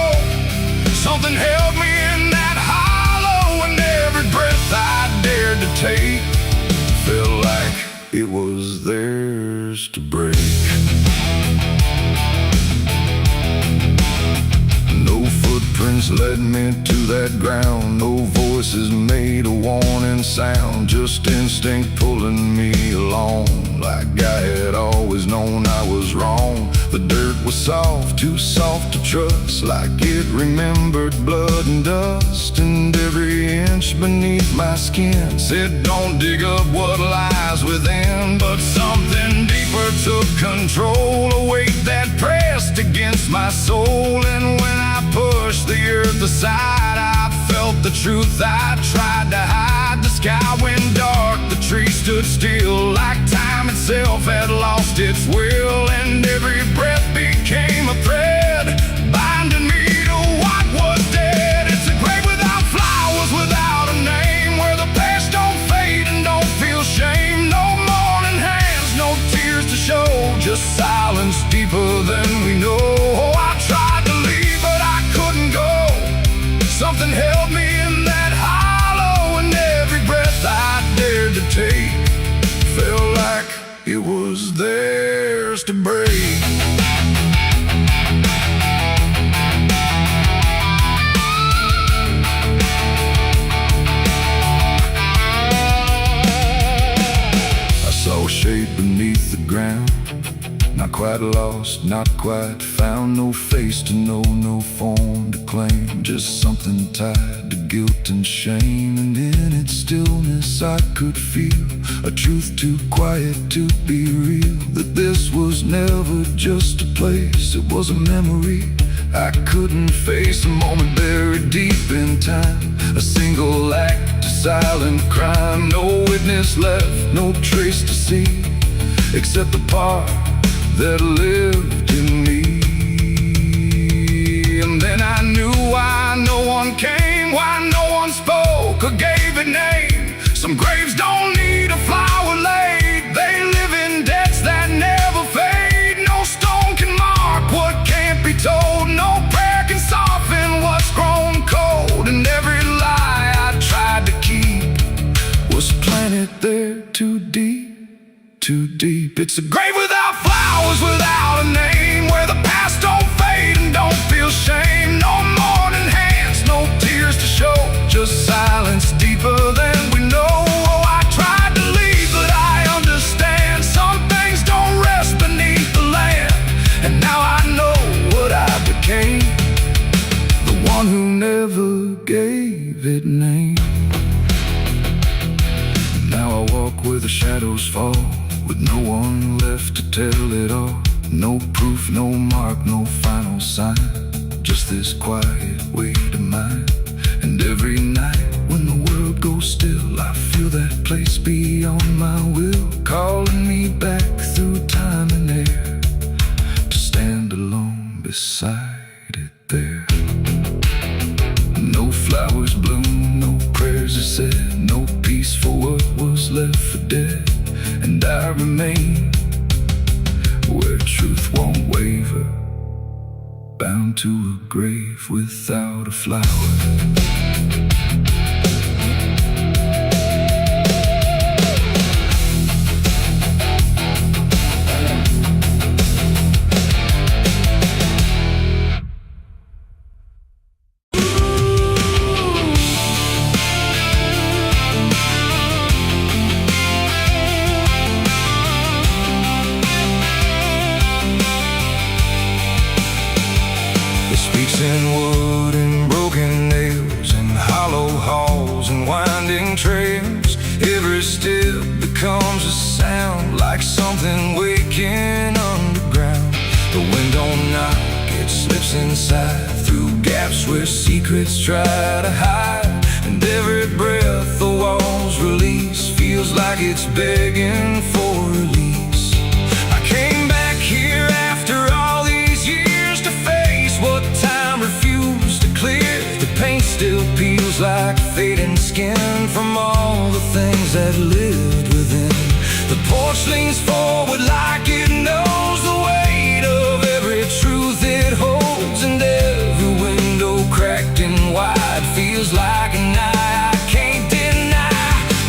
Something held me in that hollow, and every breath I dared to take felt like it was theirs to break. No footprints led me to that ground, no voices made a warning sound, just instinct pulling me along, like I had always known I was wrong. The dirt was soft, too soft to trust, like it remembered blood and dust. And every inch beneath my skin said don't dig up what lies within. But something deeper took control, a weight that pressed against my soul. And when I pushed the earth aside, I felt the truth I tried to hide. The sky went dark, the tree stood still, like time itself had lost its will. And every breath became a thread, binding me to what was dead. It's a grave without flowers, without a name, where the past don't fade and don't feel shame. No mourning hands, no tears to show, just silence deeper than we know. Oh, I tried to leave, but I couldn't go. Something held me in that hollow, and every breath I dared to take felt like it was theirs to break. I saw a shape beneath the ground, not quite lost, not quite found. No face to know, no form to claim, just something tied to guilt and shame. And in its stillness I could feel a truth too quiet to be real, that this was never just a place, it was a memory I couldn't face. A moment buried deep in time, a single act of silent crime. No witness left, no trace to see, except the part that lived in me. And then I knew why no one came, why no one spoke or gave a name. Some graves don't need a flower laid, they live in debts that never fade. No stone can mark what can't be told, no prayer can soften what's grown cold. And every lie I tried to keep was planted there too deep, too deep. It's a grave without flowers, without a name, where the past don't fade and don't feel shame. No mourning hands, no tears to show, just silence deeper than we know. Oh, I tried to leave, but I understand some things don't rest beneath the land. And now I know what I became, the one who never gave it name. Now I walk where the shadows fall, with no one left to tell it all. No proof, no mark, no final sign, just this quiet weight of mine. And every night when the world goes still, I feel that place beyond my will, calling me back through time and air, to stand alone beside it there. No flowers bloom, no prayers are said, no peace for what was left for dead. And I remain where truth won't waver, bound to a grave without a flower. Speaks in wood and broken nails, and hollow halls and winding trails. Every step becomes a sound, like something waking underground. The wind don't knock, it slips inside, through gaps where secrets try to hide. And every breath the walls release feels like it's begging for release. I came back here after all these years to face what time refused to clear. The paint still peels like fading skin from all the things that lived within. The porch leans forward like it knows the weight of every truth it holds. And every window cracked and wide feels like an eye I can't deny.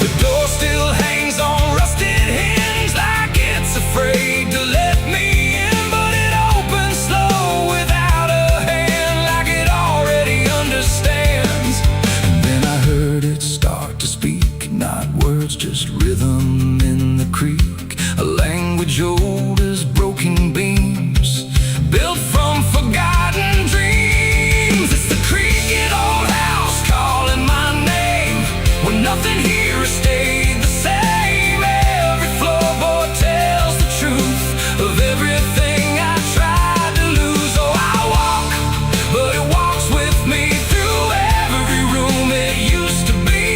The door still hangs on rusted hinges like it's afraid to let me in. But it opens slow without a hand, like it already understands. And then I heard it start to speak, not words, just rhythm in the creek. A language old as broken beams, built from forgotten dreams. It's the creaking old house calling my name, when nothing here has stayed the same. Every floorboard tells the truth of everything I tried to lose. Oh, I walk, but it walks with me through every room it used to be.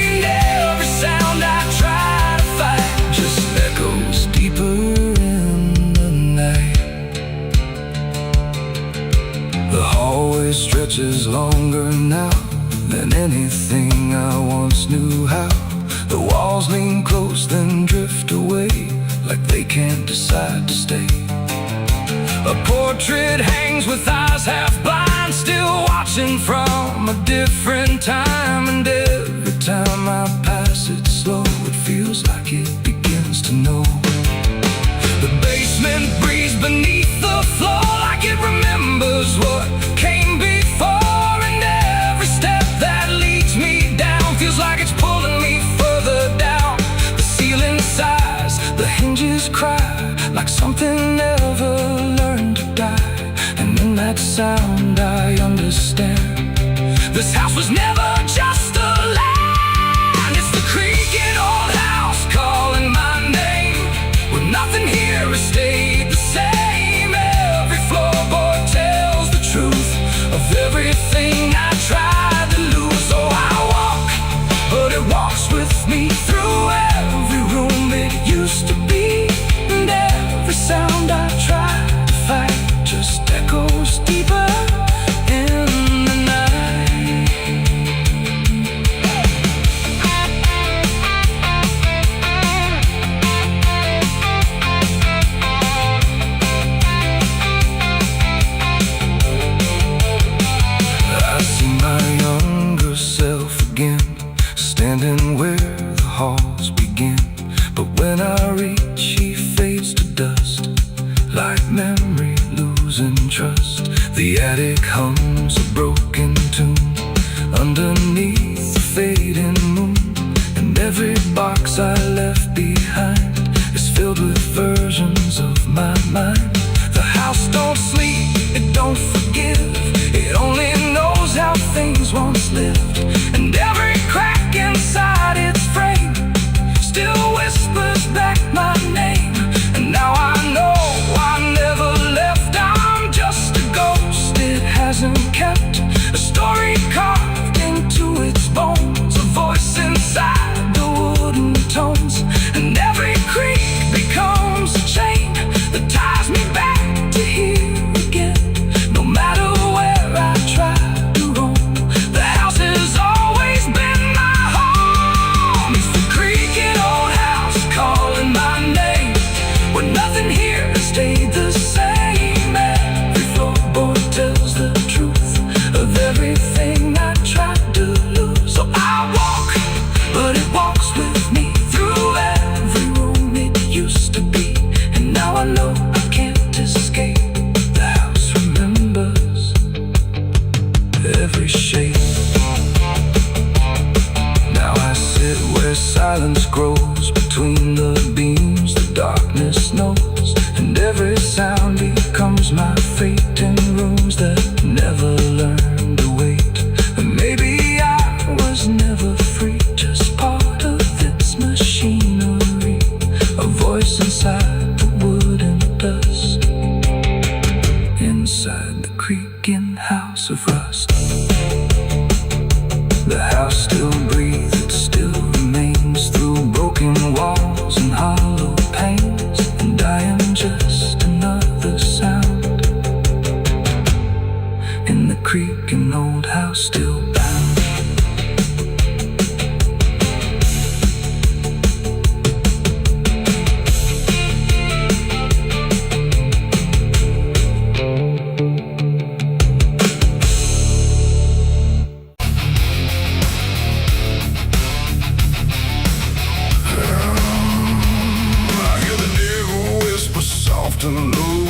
And every sound I try to fight just echoes deeper in the night. The hallway stretches longer now than anything I once knew how. The walls lean close then drift away, like they can't decide to stay. A portrait hangs with eyes half blind, still watching from a different time. And every time I pass it slow, it feels like it begins to know. The basement breathes beneath the floor, like it remembers what came before. And every step that leads me down feels like it's pulling me further down. The ceiling sighs, the hinges cry, like something never learned to die. And in that sound I understand, this house was never just a land. It's the creaking old house calling my name, where nothing here has stayed the same. Every floorboard tells the truth of everything I tried to lose. Oh, I walk, but it walks with me through every room it used to be. And every sound I try to fight just echoes deeper in the night. I see my younger self again, standing where the halls begin. But when I reach, he fades to dust, like memory losing trust. The attic hums a broken tune underneath the fading moon. And every box I left behind is filled with versions of my mind. The house don't sleep, it don't forgive, it only knows how things once lived. And every crack inside its frame still whispers back my name. And now I know I never and every sound becomes my fate in rooms that never learn to wait. And maybe I was never free, just part of its machinery, a voice inside the wood and dust, inside the creaking house of rust. The house still breathes, it still remains through broken walls and hollow panes, and I am just another sound in the creaking old house still bound. And low,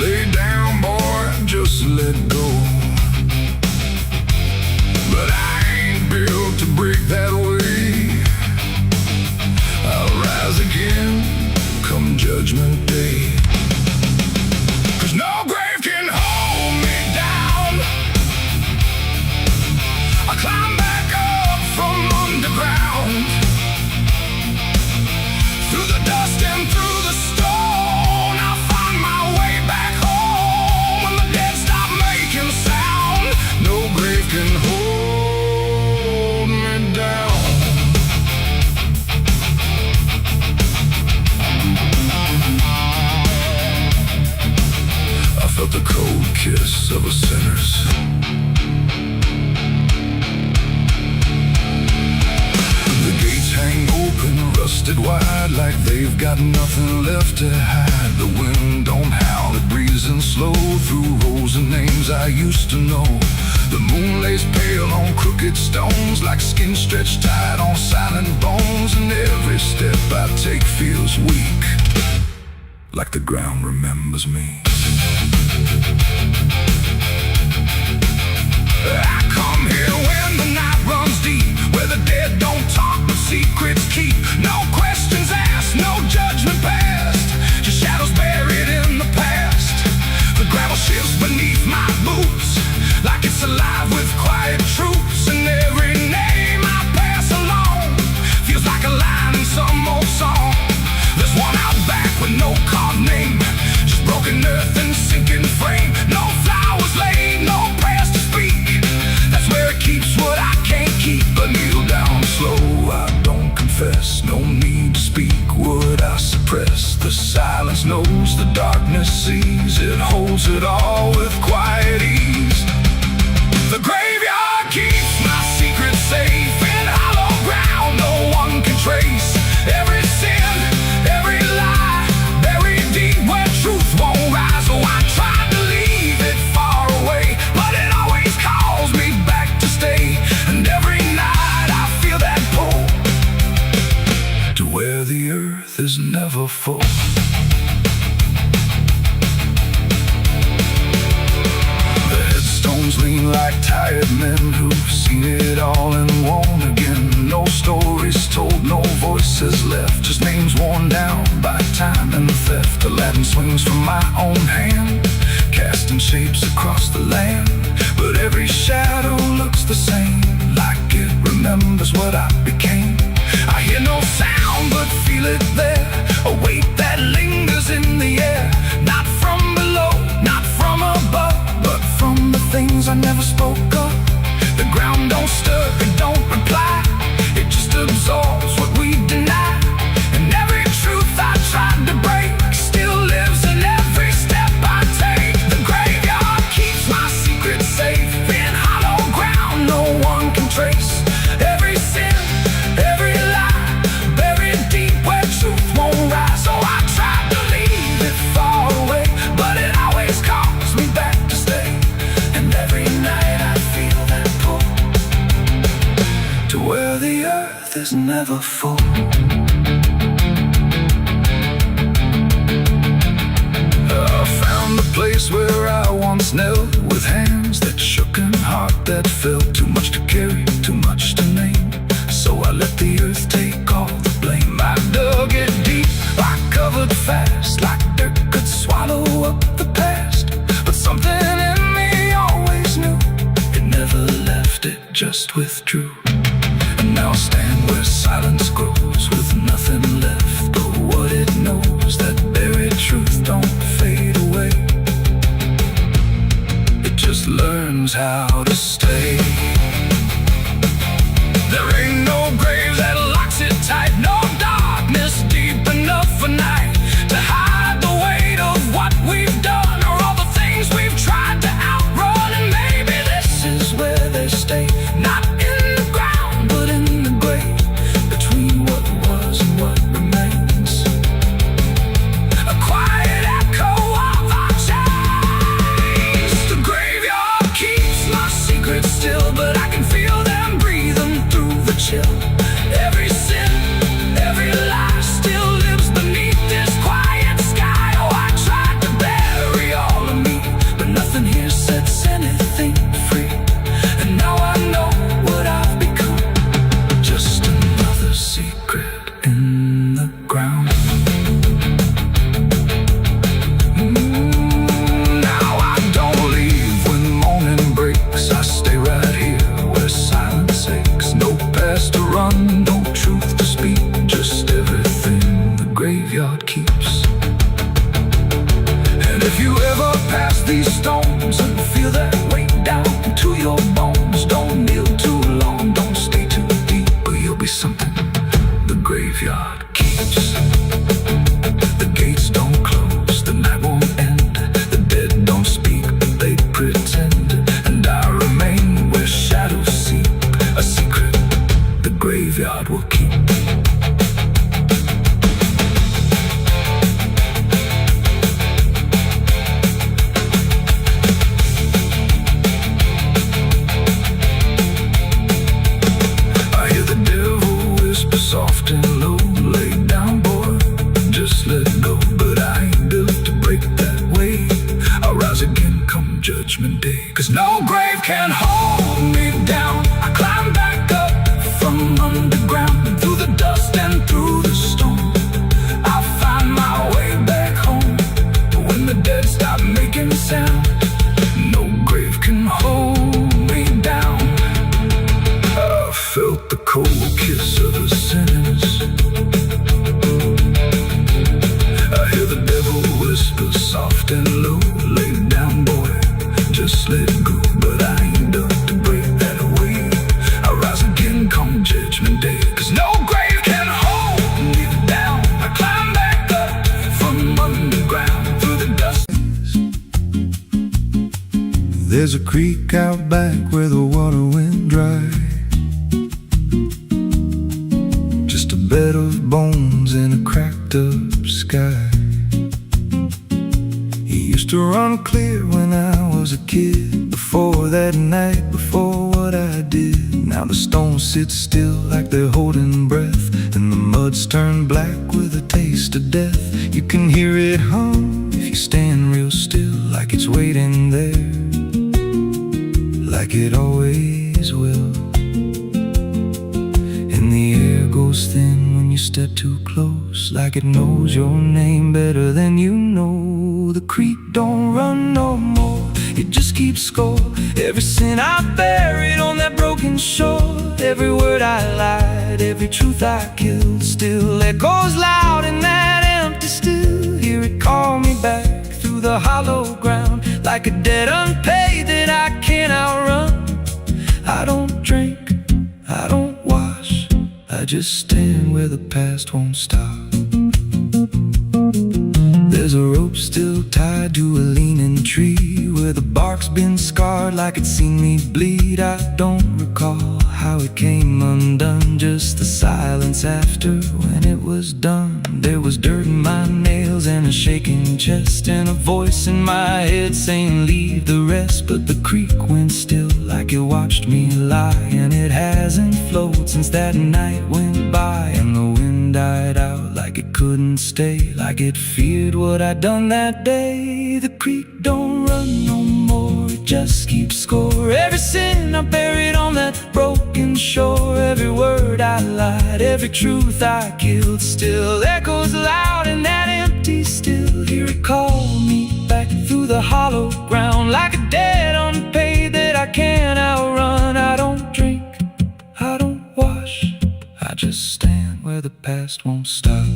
lay down, boy, just let go. But I ain't built to break that way. I'll rise again come judgment day. 'Cause no grave can hold me down. I climb back up from underground, through the dust and through the stone. I'll find my way back home when the dead stop making sound. No grave can hold me down. I felt the cold kiss of a sinner's. The gates hang open, rusted wide, like they've got nothing left to hide. The wind don't howl, it breathes in slow through rows of names I used to know. The moon lays pale on crooked stones, like skin stretched tight on silent bones. And every step I take feels weak, like the ground remembers me. I come here when the night runs deep, where the dead don't talk but secrets keep. No questions asked, no judgment passed, just shadows buried in the past. The gravel shifts beneath my boots, like it's alive with quiet troops. And every name I pass along feels like a line in some old song. There's one out back with no carved name, just broken earth and sinking frame. No flowers laid, no prayers to speak, that's where it keeps what I can't keep. But kneel down slow, I don't confess, no need to speak what I suppress. The silence knows, the darkness sees, it holds it all with quiet ease. The graveyard keeps my secret safe in hollow ground no one can trace. Every sin, every lie, buried deep where truth won't rise. Oh, I tried to leave it far away, but it always calls me back to stay. And every night I feel that pull to where the earth is never full. The headstones lean like tired men who've seen it all and won't again. No stories told, no voices left, just names worn down by time and theft. The Latin swings from my own hand, casting shapes across the land. But every shadow looks the same, like it remembers what I became. I hear no sound but feel it there, a weight that lingers in the air. Not from below, not from above, but from the things I never spoke of. The ground don't stir, it don't reply, it just absorbs what we deny. And every truth I tried to break still lives in every step I take. The graveyard keeps my secret safe in hollow ground no one can trace. Every sin, every lie, buried deep where truth won't rise. So I tried to leave it far away, but it always calls me back to stay. And every night I feel that pull to where the earth is never full. I found the place where I once knelt, with hands that shook and heart that felt. Too much to carry, too much to name, so I let the earth take all the blame. I dug it deep, I graveyard keeps. And if you ever pass these stones and feel that weight down to your bones, don't kneel too long, don't stay too deep, or you'll be something the graveyard keeps. The gates don't close, the night won't end, the dead don't speak, but they pretend. And I remain where shadows seep, a secret the graveyard will keep. Soft and low, lay down boy, just let go. But I ain't built to break that way. I'll rise again come judgment day, 'cause no grave can hold me down. I climb back up from underground, through the dust and through the storm. I'll find my way back home, when the dead stop making sound. No grave can hold me down. I felt the cold kiss of the sinners. I hear the devil whisper soft and low, lay down boy, just let go. But I ain't done to break that away. I'll rise again come judgment day, 'cause no grave can hold me down. I climb back up from underground, through the dust. There's a creek out back where the water went dry, bed of bones in a cracked up sky. He used to run clear when I was a kid, before that night, before what I did. Now the stones sit still like they're holding breath, and the mud's turned black with a taste of death. You can hear it hum if you stand real still, like it's waiting there, like it always will. And the air goes thin when you step too close, like it knows your name better than you know. The creek don't run no more, it just keeps score. Every sin I buried on that broken shore, every word I lied, every truth I killed, still echoes loud in that empty still. Hear it call me back through the hollow ground, like a debt unpaid that I can't outrun. I don't drink, I don't wash, I just stand where the past won't stop. There's a rope still tied to a leaning tree, where the bark's been scarred like it's seen me bleed. I don't recall how it came undone, just the silence after when it was done. There was dirt in my nails and a shaking chest, and a voice in my head saying leave the rest. But the creek went still like it watched me lie, and it hasn't flowed since that night went by. And the wind died out like it couldn't stay, like it feared what I'd done that day. The creek don't run no more, it just keeps score. Every sin I buried on that broken shore, every word I lied, every truth I killed, still echoes loud in that empty still. Hear it call me back through the hollow ground, like a debt unpaid that I can't outrun. I don't drink, I don't wash, I just stand where the past won't stop.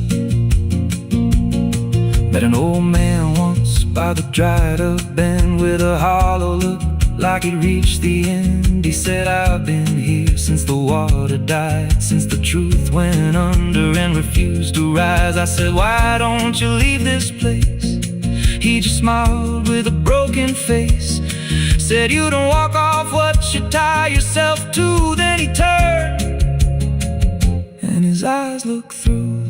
Met an old man once by the dried up bend, with a hollow look like he'd reached the end. He said, I've been here since the water died, since the truth went under and refused to rise. I said, why don't you leave this place? He just smiled with a broken face, said, you don't walk off what you tie yourself to. Then he turned and his eyes looked through,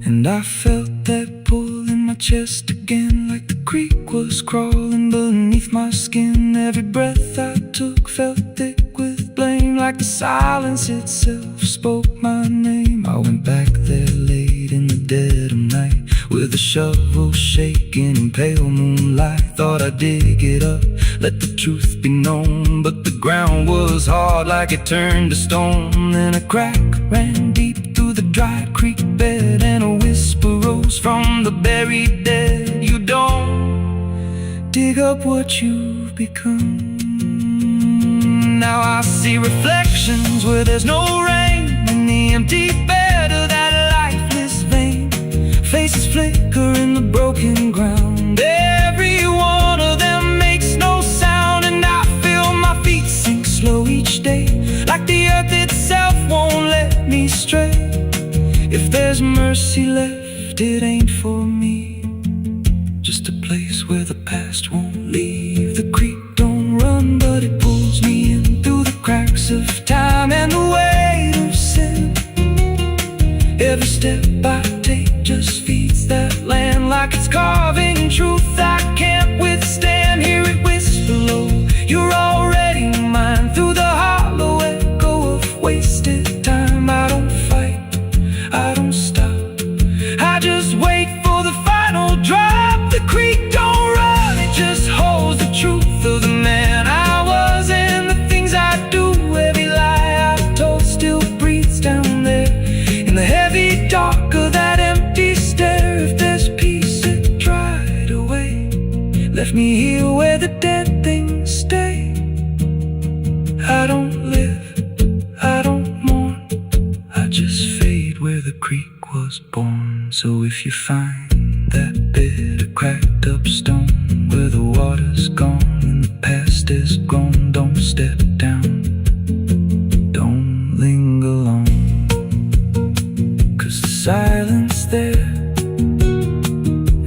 and I felt that pull in my chest again, like the creek was crawling beneath my skin. Every breath I took felt thick with blame, like the silence itself spoke my name. I went back there late in the dead of night, with a shovel shaking in pale moonlight. Thought I'd dig it up, let the truth be known, but the ground was hard like it turned to stone. Then a crack ran deep through the dry creek bed, and a whisper rose from the buried dead. You don't dig up what you've become. Now I see reflections where there's no rain, in the empty bed of that lifeless there's mercy left, it ain't for me. Just a place where the past won't leave. The creek don't run, but it pulls me in through the cracks of time and the weight of sin. Every step I take just feeds that land like it's carving truth I can't withstand. Hear it whisper low, you're already mine. Through the hollow echo of wasted time, I don't fight, I don't stop, I just wait for the final drop. The creek don't run, it just holds the truth of the man I was and the things I do. Every lie I told still breathes down there in the heavy dark of that empty stare. If there's peace, it dried away, left me here where the dead things stay. I don't live, I don't mourn, I just fade where the creek was born. So if you find that bit of cracked up stone where the water's gone and the past is grown, don't step down, don't linger long, 'cause the silence there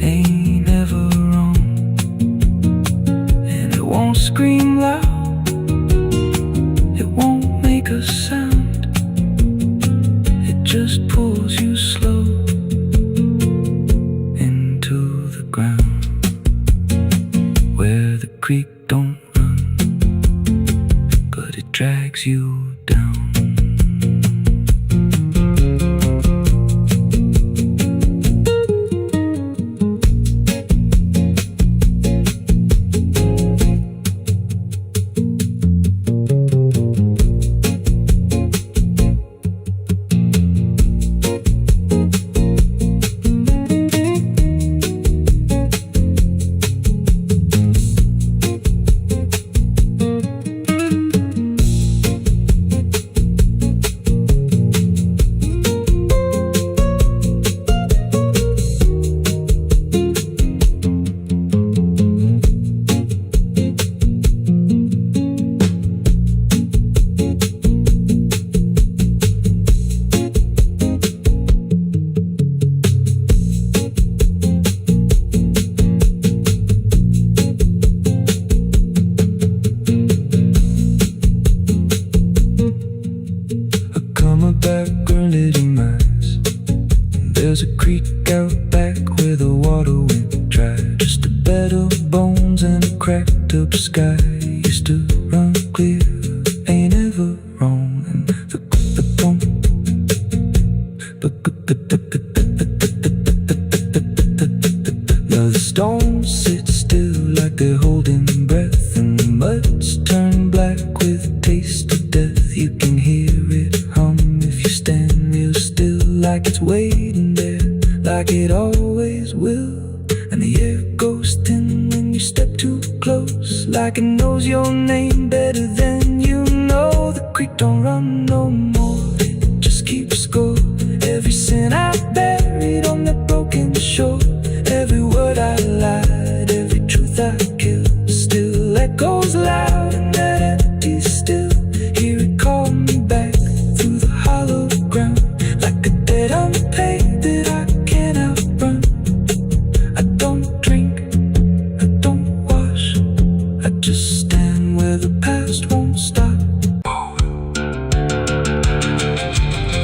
ain't ever wrong, and it won't scream loud, it won't make a sound, it just pulls you slow into the ground. Where the creek don't run, but it drags you down. There's a creek out back where the water went dry, just a bed of bones and a cracked up sky. Used to run clear, ain't ever wrong. And now the stones sit still like they're holding breath, and the mud's turned black with a taste of death. You can hear it hum if you stand real still, like it's waiting there, like it always will. And the air goes thin when you step too close, like it knows your name better than you know. The creek don't run no more, it just keeps score. Every sin I buried on that broken shore, every word I lied, every truth I killed, still echoes loud in that empty still. Hear it call me back through the hollow ground, like a debt unpaid that I can't outrun. I don't drink, I don't wash, I just stand where the past won't stop.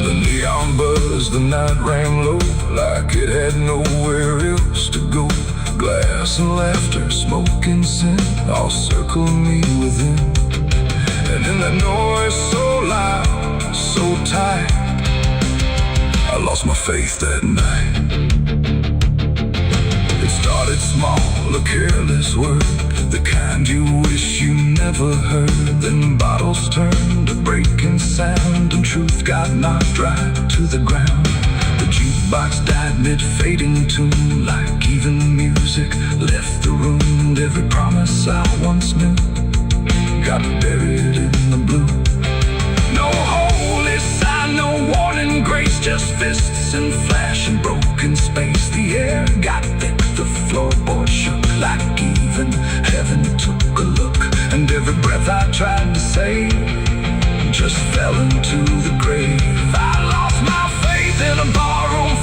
The neon buzzed, the night rang low, like it had nowhere else to go. Glass and laughter, smoke and sin, all circle me within. And in that noise so loud, so tight, I lost my faith that night. It started small, a careless word, the kind you wish you never heard. Then bottles turned to breaking sound, and truth got knocked right to the ground. The jukebox died mid-fading tune, like even music left the room. And every promise I once knew got buried in the blue. No holy sign, no warning grace, just fists and flash and broken space. The air got thick, the floorboard shook, like even heaven took a look. And every breath I tried to save just fell into the grave. I lost my faith in a barroom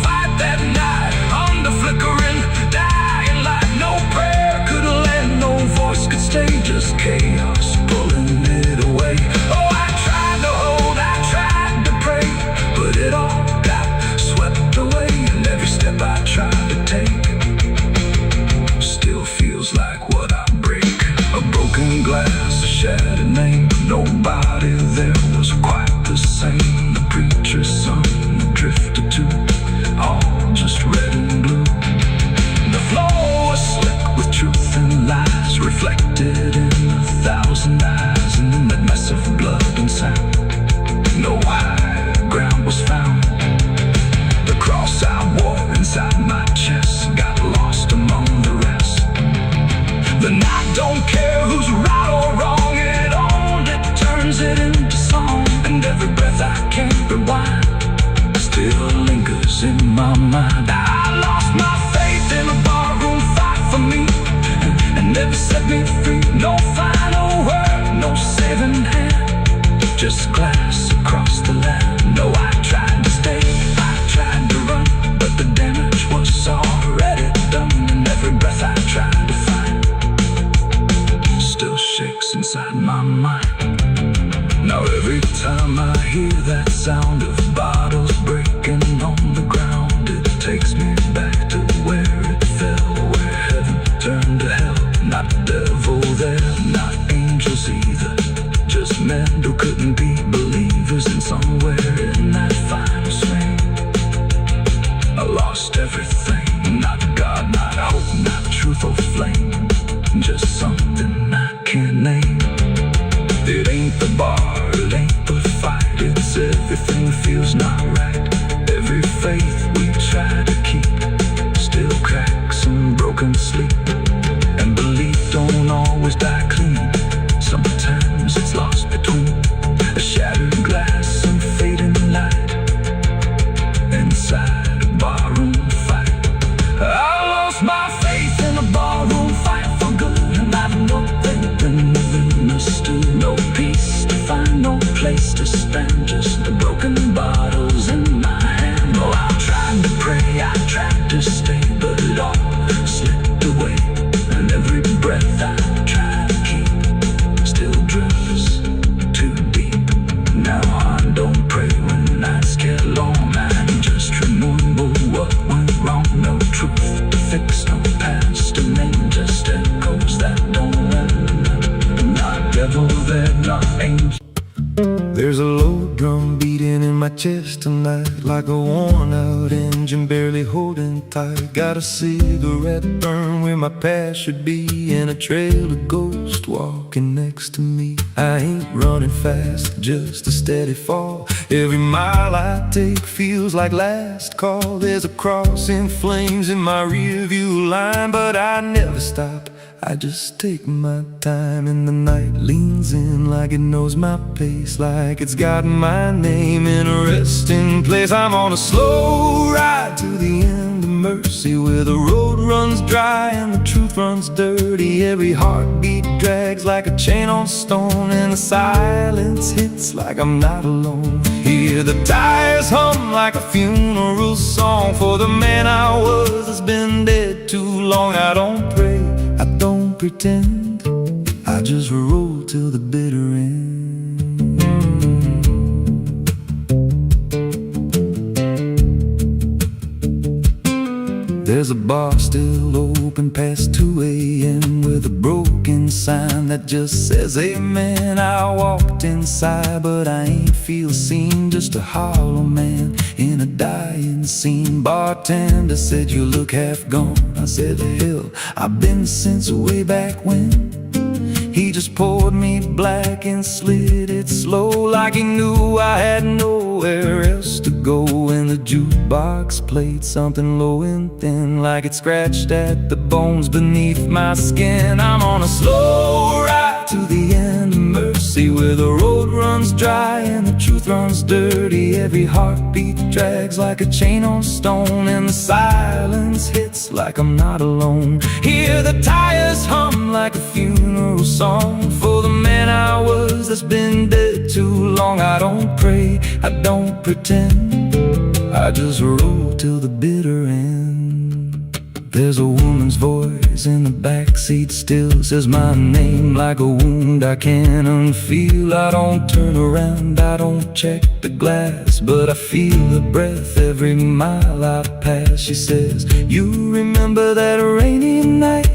my mind. I lost my faith in a barroom fight for me, and never set me free. No final word, no saving hand, just glass across the land. No, I tried to stay, I tried to run, but the damage was already done. And every breath I tried to find still shakes inside my mind. Now every time I hear that sound of bottles breaking on the ground, it takes me back to where it fell, where heaven turned to hell. Not devil there, not angels either, just men who couldn't be believers. And somewhere in that final swing, I lost everything. Not God, not hope, not truth or flame, just something I can't name. It ain't the bar, it ain't the fight, it's everything that feels not right. Every faith we try to keep still cracks and broken sleep. And belief don't always die clean, sometimes it's lost between a shattered glass and fading light inside a barroom fight. I lost my faith in a barroom fight for good, and I've nothing been misunderstood. No peace to find, no place to stand, just the broken bottles in my hand. Oh, I tried to pray, I tried to stay, but it all slipped away. And every breath I try to keep still drifts too deep. Now I don't pray when nights get long, I just remember what went wrong. No truth to fix, no past to name, just echoes that don't end. Not devil there, not angel. There's a low drum beating in my chest tonight, like a worn out engine barely holding tight. Got a cigarette burn where my past should be, and a trail of ghosts walking next to me. I ain't running fast, just a steady fall. Every mile I take feels like last call. There's a cross in flames in my rear view line, but I never stop, I just take my time. And the night leans in like it knows my pace, like it's got my name in a resting place. I'm on a slow ride to the end of mercy, where the road runs dry and the truth runs dirty. Every heartbeat drags like a chain on stone, and the silence hits like I'm not alone. Hear the tires hum like a funeral song for the man I was that's been dead too long. I don't pray, I don't pretend, I just roll till the bitter end. There's a bar still open past 2 a.m. with a broken sign that just says amen. I walked inside, but I ain't feel seen, just a hollow man in a dying scene. Bartender said, you look half gone. I said, hell, I've been since way back when. He just poured me black and slid it slow, like he knew I had nowhere else to go. And the jukebox played something low and thin, like it scratched at the bones beneath my skin. I'm on a slow ride to the end of mercy, where the road runs dry and the truth runs dirty. Every heartbeat drags like a chain on stone, and the silence hits like I'm not alone. Hear the tires hum like a funeral song for the man I was that's been dead too long. I don't pray, I don't pretend, I just roll till the bitter end. There's a woman's voice in the backseat still, says my name like a wound I can't unfeel. I don't turn around, I don't check the glass, but I feel the breath every mile I pass. She says, you remember that rainy night?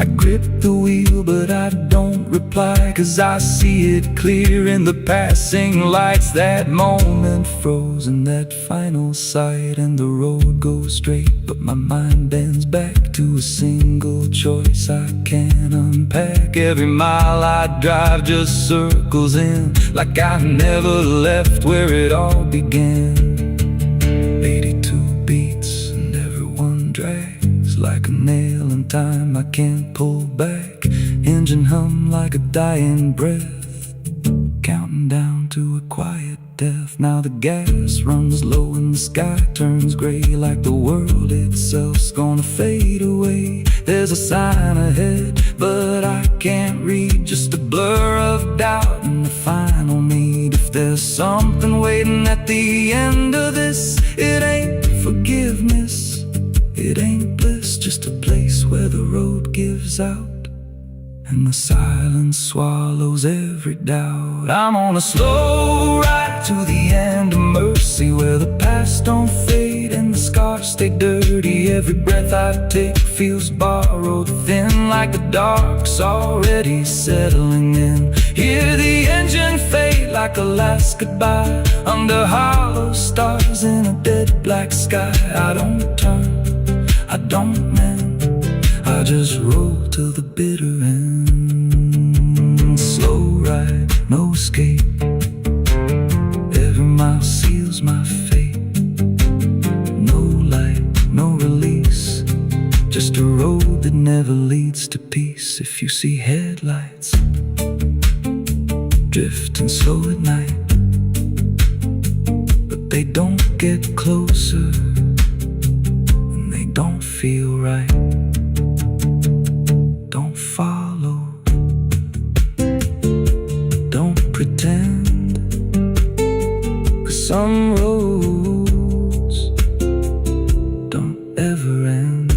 I grip the wheel, but I don't reply, 'cause I see it clear in the passing lights. That moment frozen, that final sight, and the road goes straight, but my mind bends back to a single choice I can't unpack. Every mile I drive just circles in, like I never left where it all began. 82 beats and everyone drags like a nail in time I can't pull back. Engine hum like a dying breath, counting down to a quiet death. Now the gas runs low and the sky turns gray, like the world itself's gonna fade away. There's a sign ahead, but I can't read, just a blur of doubt and the final need. If there's something waiting at the end of this, it ain't forgiveness, it ain't bliss, just a place where the road gives out and the silence swallows every doubt. I'm on a slow ride to the end of mercy, where the past don't fade and the scars stay dirty. Every breath I take feels borrowed, thin like the dark's already settling in. Hear the engine fade like a last goodbye, under hollow stars in a dead black sky. I don't turn, I don't mend, I just roll to the bitter end. Slow ride, no escape, every mile seals my fate. No light, no release, just a road that never leads to peace. If you see headlights drifting slow at night, but they don't get closer and they don't feel right, don't follow, don't pretend, 'cause some roads don't ever end.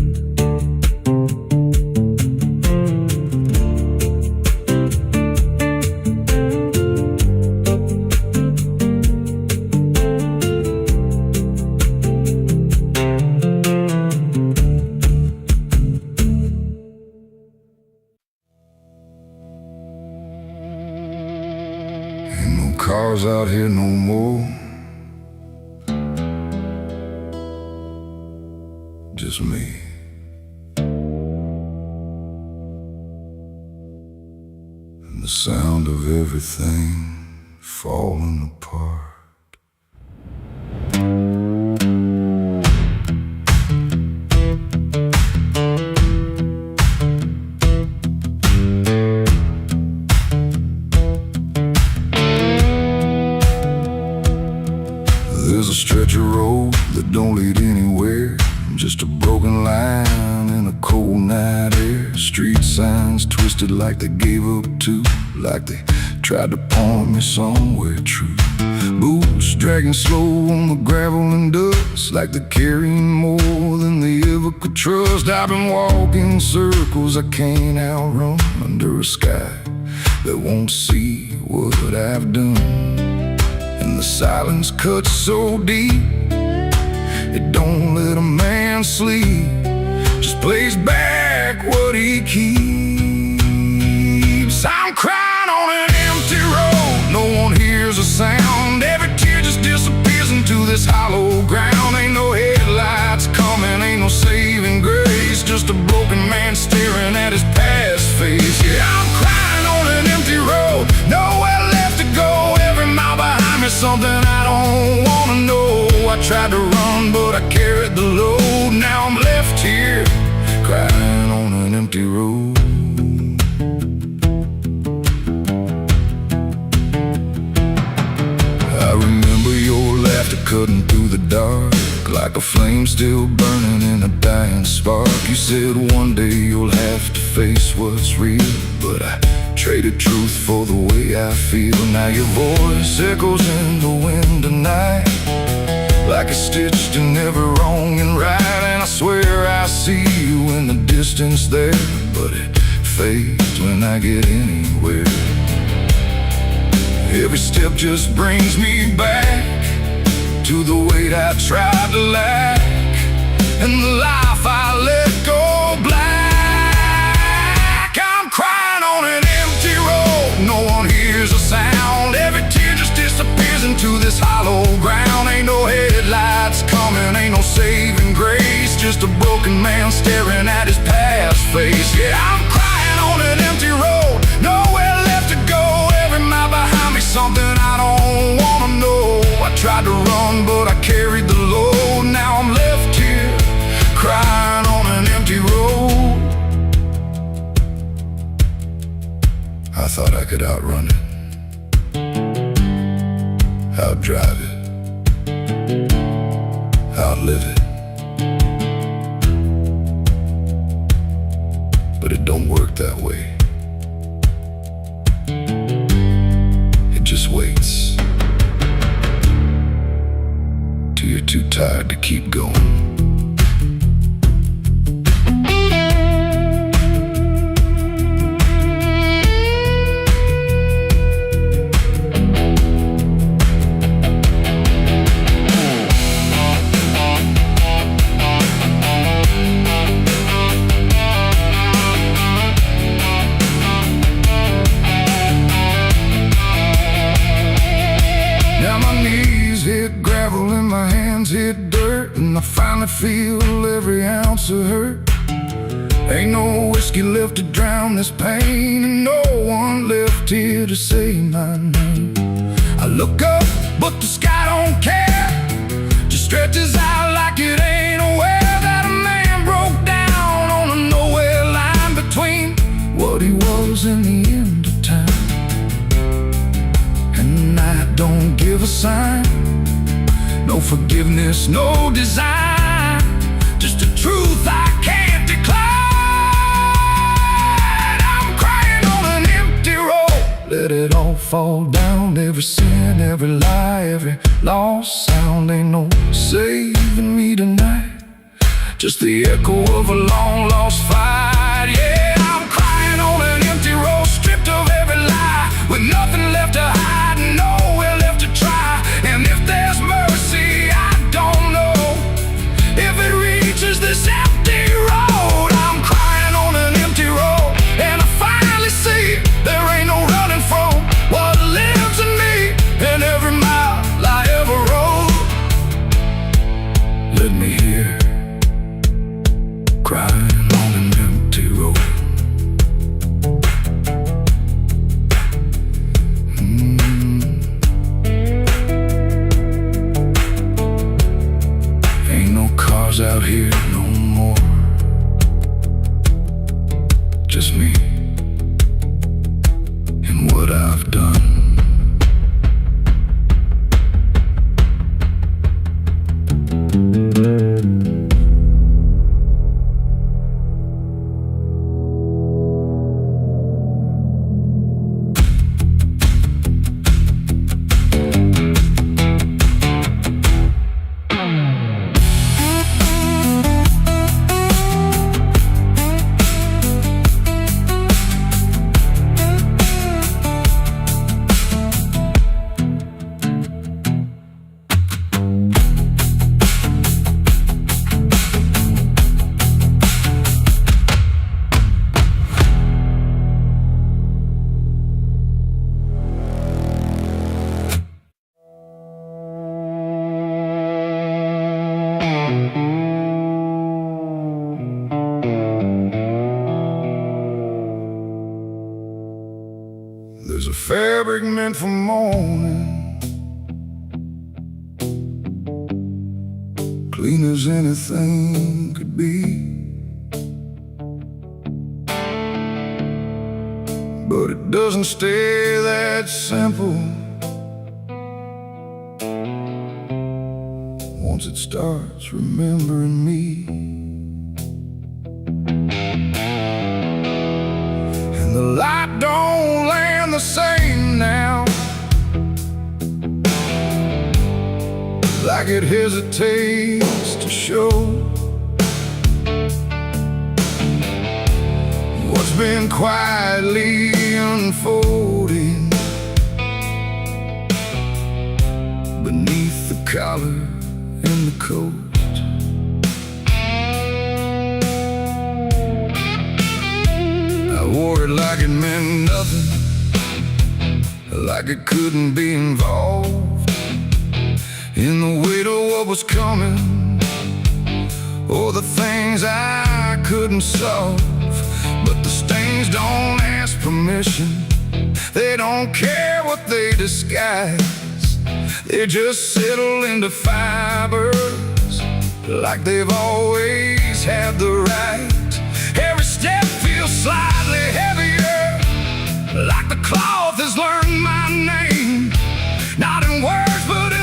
Cars out here no more, just me. And the sound of everything falling apart. There's a stretch of road that don't lead anywhere, just a broken line in a cold night air. Street signs twisted like they gave up too, like they tried to point me somewhere true. Boots dragging slow on the gravel and dust, like they're carrying more than they ever could trust. I've been walking circles I can't outrun, under a sky that won't see what I've done. And the silence cuts so deep, it don't let a man sleep, just plays back what he keeps. I'm crying on an empty road, no one hears a sound. Every tear just disappears into this hollow ground. Ain't no headlights coming, ain't no saving grace, just a broken man staring at his past face. Yeah, I'm crying on an empty road, nowhere left to go. Every mile behind me something I don't wanna know. I tried to run but I carried the load. Now I'm left here crying on an empty road. I remember your laughter cutting through the dark, like a flame still burning in a dying spark. You said one day you'll have to face what's real, but I traded truth for the way I feel. Now your voice echoes in the wind tonight, like it's stitched in every wrong and right. And I swear I see you in the distance there, but it fades when I get anywhere. Every step just brings me back to the weight I tried to lack, and the life I let go black. I'm crying on an empty road, no one hears a sound. Every tear just disappears into this hollow ground. Ain't no headlights coming, ain't no saving grace, just a broken man staring at his past face. Yeah, I'm crying on an empty road, nowhere left to go. Every mile behind me something I don't wanna know. I tried to run but I carried the load. Now I'm left here crying on an empty road. I thought I could outrun it, outdrive it, outlive it. But it don't work that way. It just waits till you're too tired to keep going. Hit dirt, and I finally feel every ounce of hurt. Ain't no whiskey left to drown this pain, and no one left here to say my name. I look up, but the sky don't care, just stretches out like it ain't aware that a man broke down on a nowhere line between what he was and the end of time. And I don't give a sign, no forgiveness, no design, just a truth I can't decline. I'm crying on an empty road, let it all fall down. Every sin, every lie, every lost sound. Ain't no saving me tonight, just the echo of a long lost fight. Yeah, I'm crying on an empty road, stripped of every lie, with nothing left to hide, nowhere left to try. And if there's mercy, I don't know if it reaches this empty road. I'm crying on an empty road, and I finally see there ain't no running from what lives in me and every mile I ever rode. Let me hear crying on an empty road. Out here no more, just me and what I've done. There's a fabric meant for mourning, clean as anything could be, but it doesn't stay that simple. Once it starts remembering me, and the light don't land the same now, like it hesitates to show what's been quietly unfolding beneath the collar and the coat. I wore it like it meant nothing, like it couldn't be involved in the weight of what was coming, or the things I couldn't solve. But the stains don't ask permission, they don't care what they disguise, they just settle into fibers like they've always had the right. Every step feels slightly heavier, like the cloth has learned my name, not in words but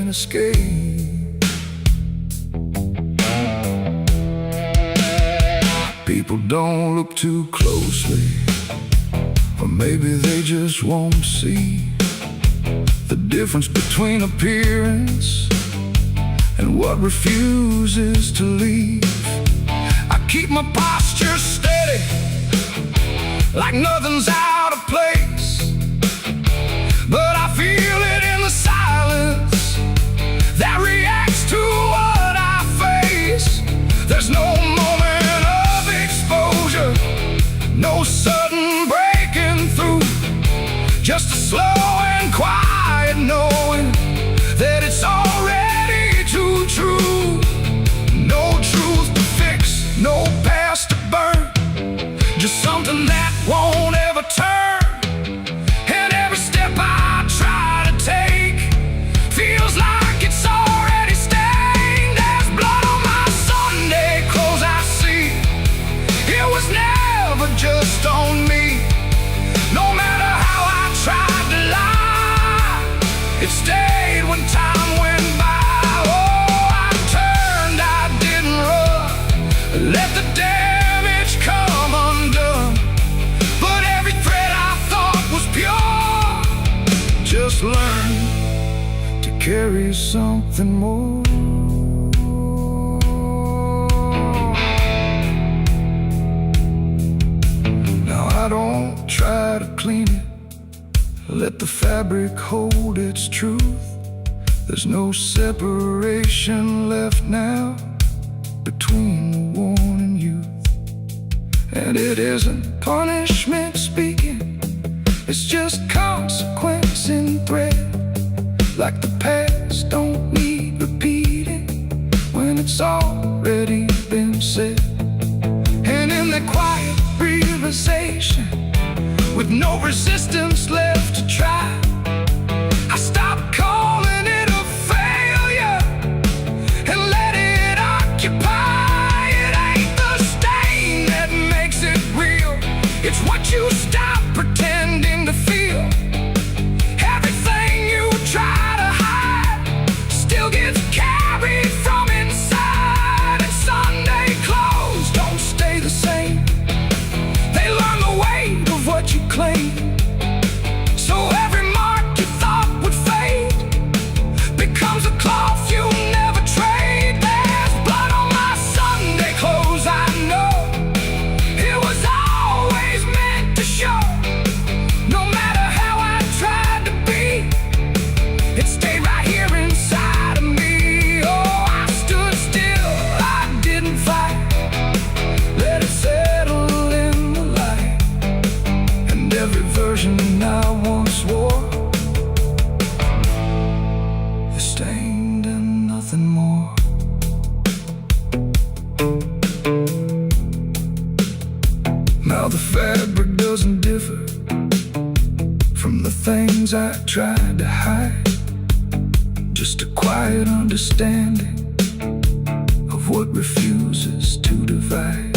can't escape. People don't look too closely, or maybe they just won't see the difference between appearance and what refuses to leave. I keep my posture steady, like nothing's out of place, but I feel it in the silence that reacts to what I face. There's no moment of exposure, no sudden breaking through, just a slow and quiet knowing that it's already too true. No truth to fix, no past to burn, just something that won't ever turn. And every step I try to take feels like it's already stained. There's blood on my Sunday clothes, I see. It was never just on me. No matter how I tried to lie, it stayed when time went by. Oh, I turned, I didn't run, let the damage come undone. But every thread I thought was pure just learned to carry something more. Now I don't try to clean it, let the fabric hold its truth. There's no separation left now between the worn and youth. And it isn't punishment speaking, it's just consequence in thread. Like the past don't need repeating when it's already been said. And in that quiet realization, with no resistance left to try, I stopped calling it a failure and let it occupy. It ain't the stain that makes it real, it's what you stop pretending to feel. Everything you try to hide still gets carried from inside. And Sunday clothes don't stay the same, they learn the weight of what you claim. So every mark you thought would fade becomes a cloth you never trade. There's blood on my Sunday clothes, I know. It was always meant to show. No matter how I tried to be, it stayed right here inside of me. Oh, I stood still, I didn't fight, let it settle in the light. And every version I once wore is stained and nothing more. Now the fabric doesn't differ from the things I tried to hide, just a quiet understanding of what refuses to divide.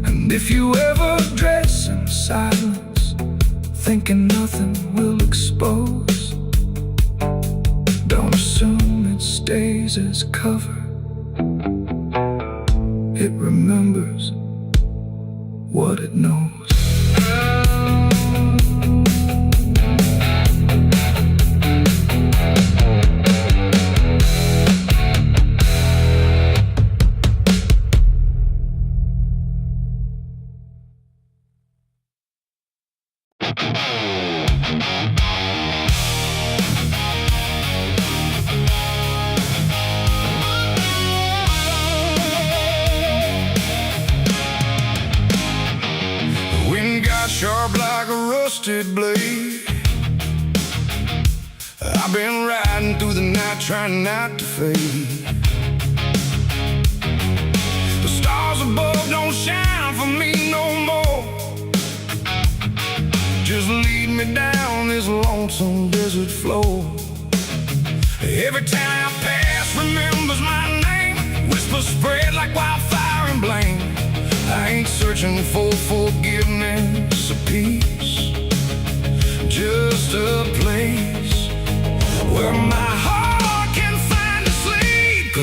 And if you ever dress in silence, thinking nothing will expose, don't assume it stays as cover. It remembers what it knows. Sharp like a rusted blade, I've been riding through the night trying not to fade. The stars above don't shine for me no more, just lead me down this lonesome desert floor. Every town I pass remembers my name, whispers spread like wildfire and blame. I ain't searching for forgiveness or peace, just a place where my heart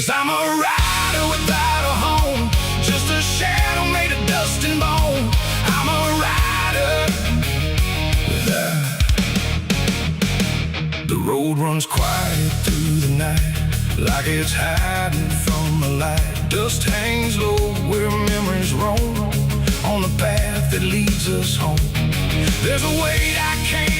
'Cause I'm a rider without a home, just a shadow made of dust and bone. I'm a rider. The road runs quiet through the night, like it's hiding from the light. Dust hangs low where memories roam, on the path that leads us home. There's a weight I can't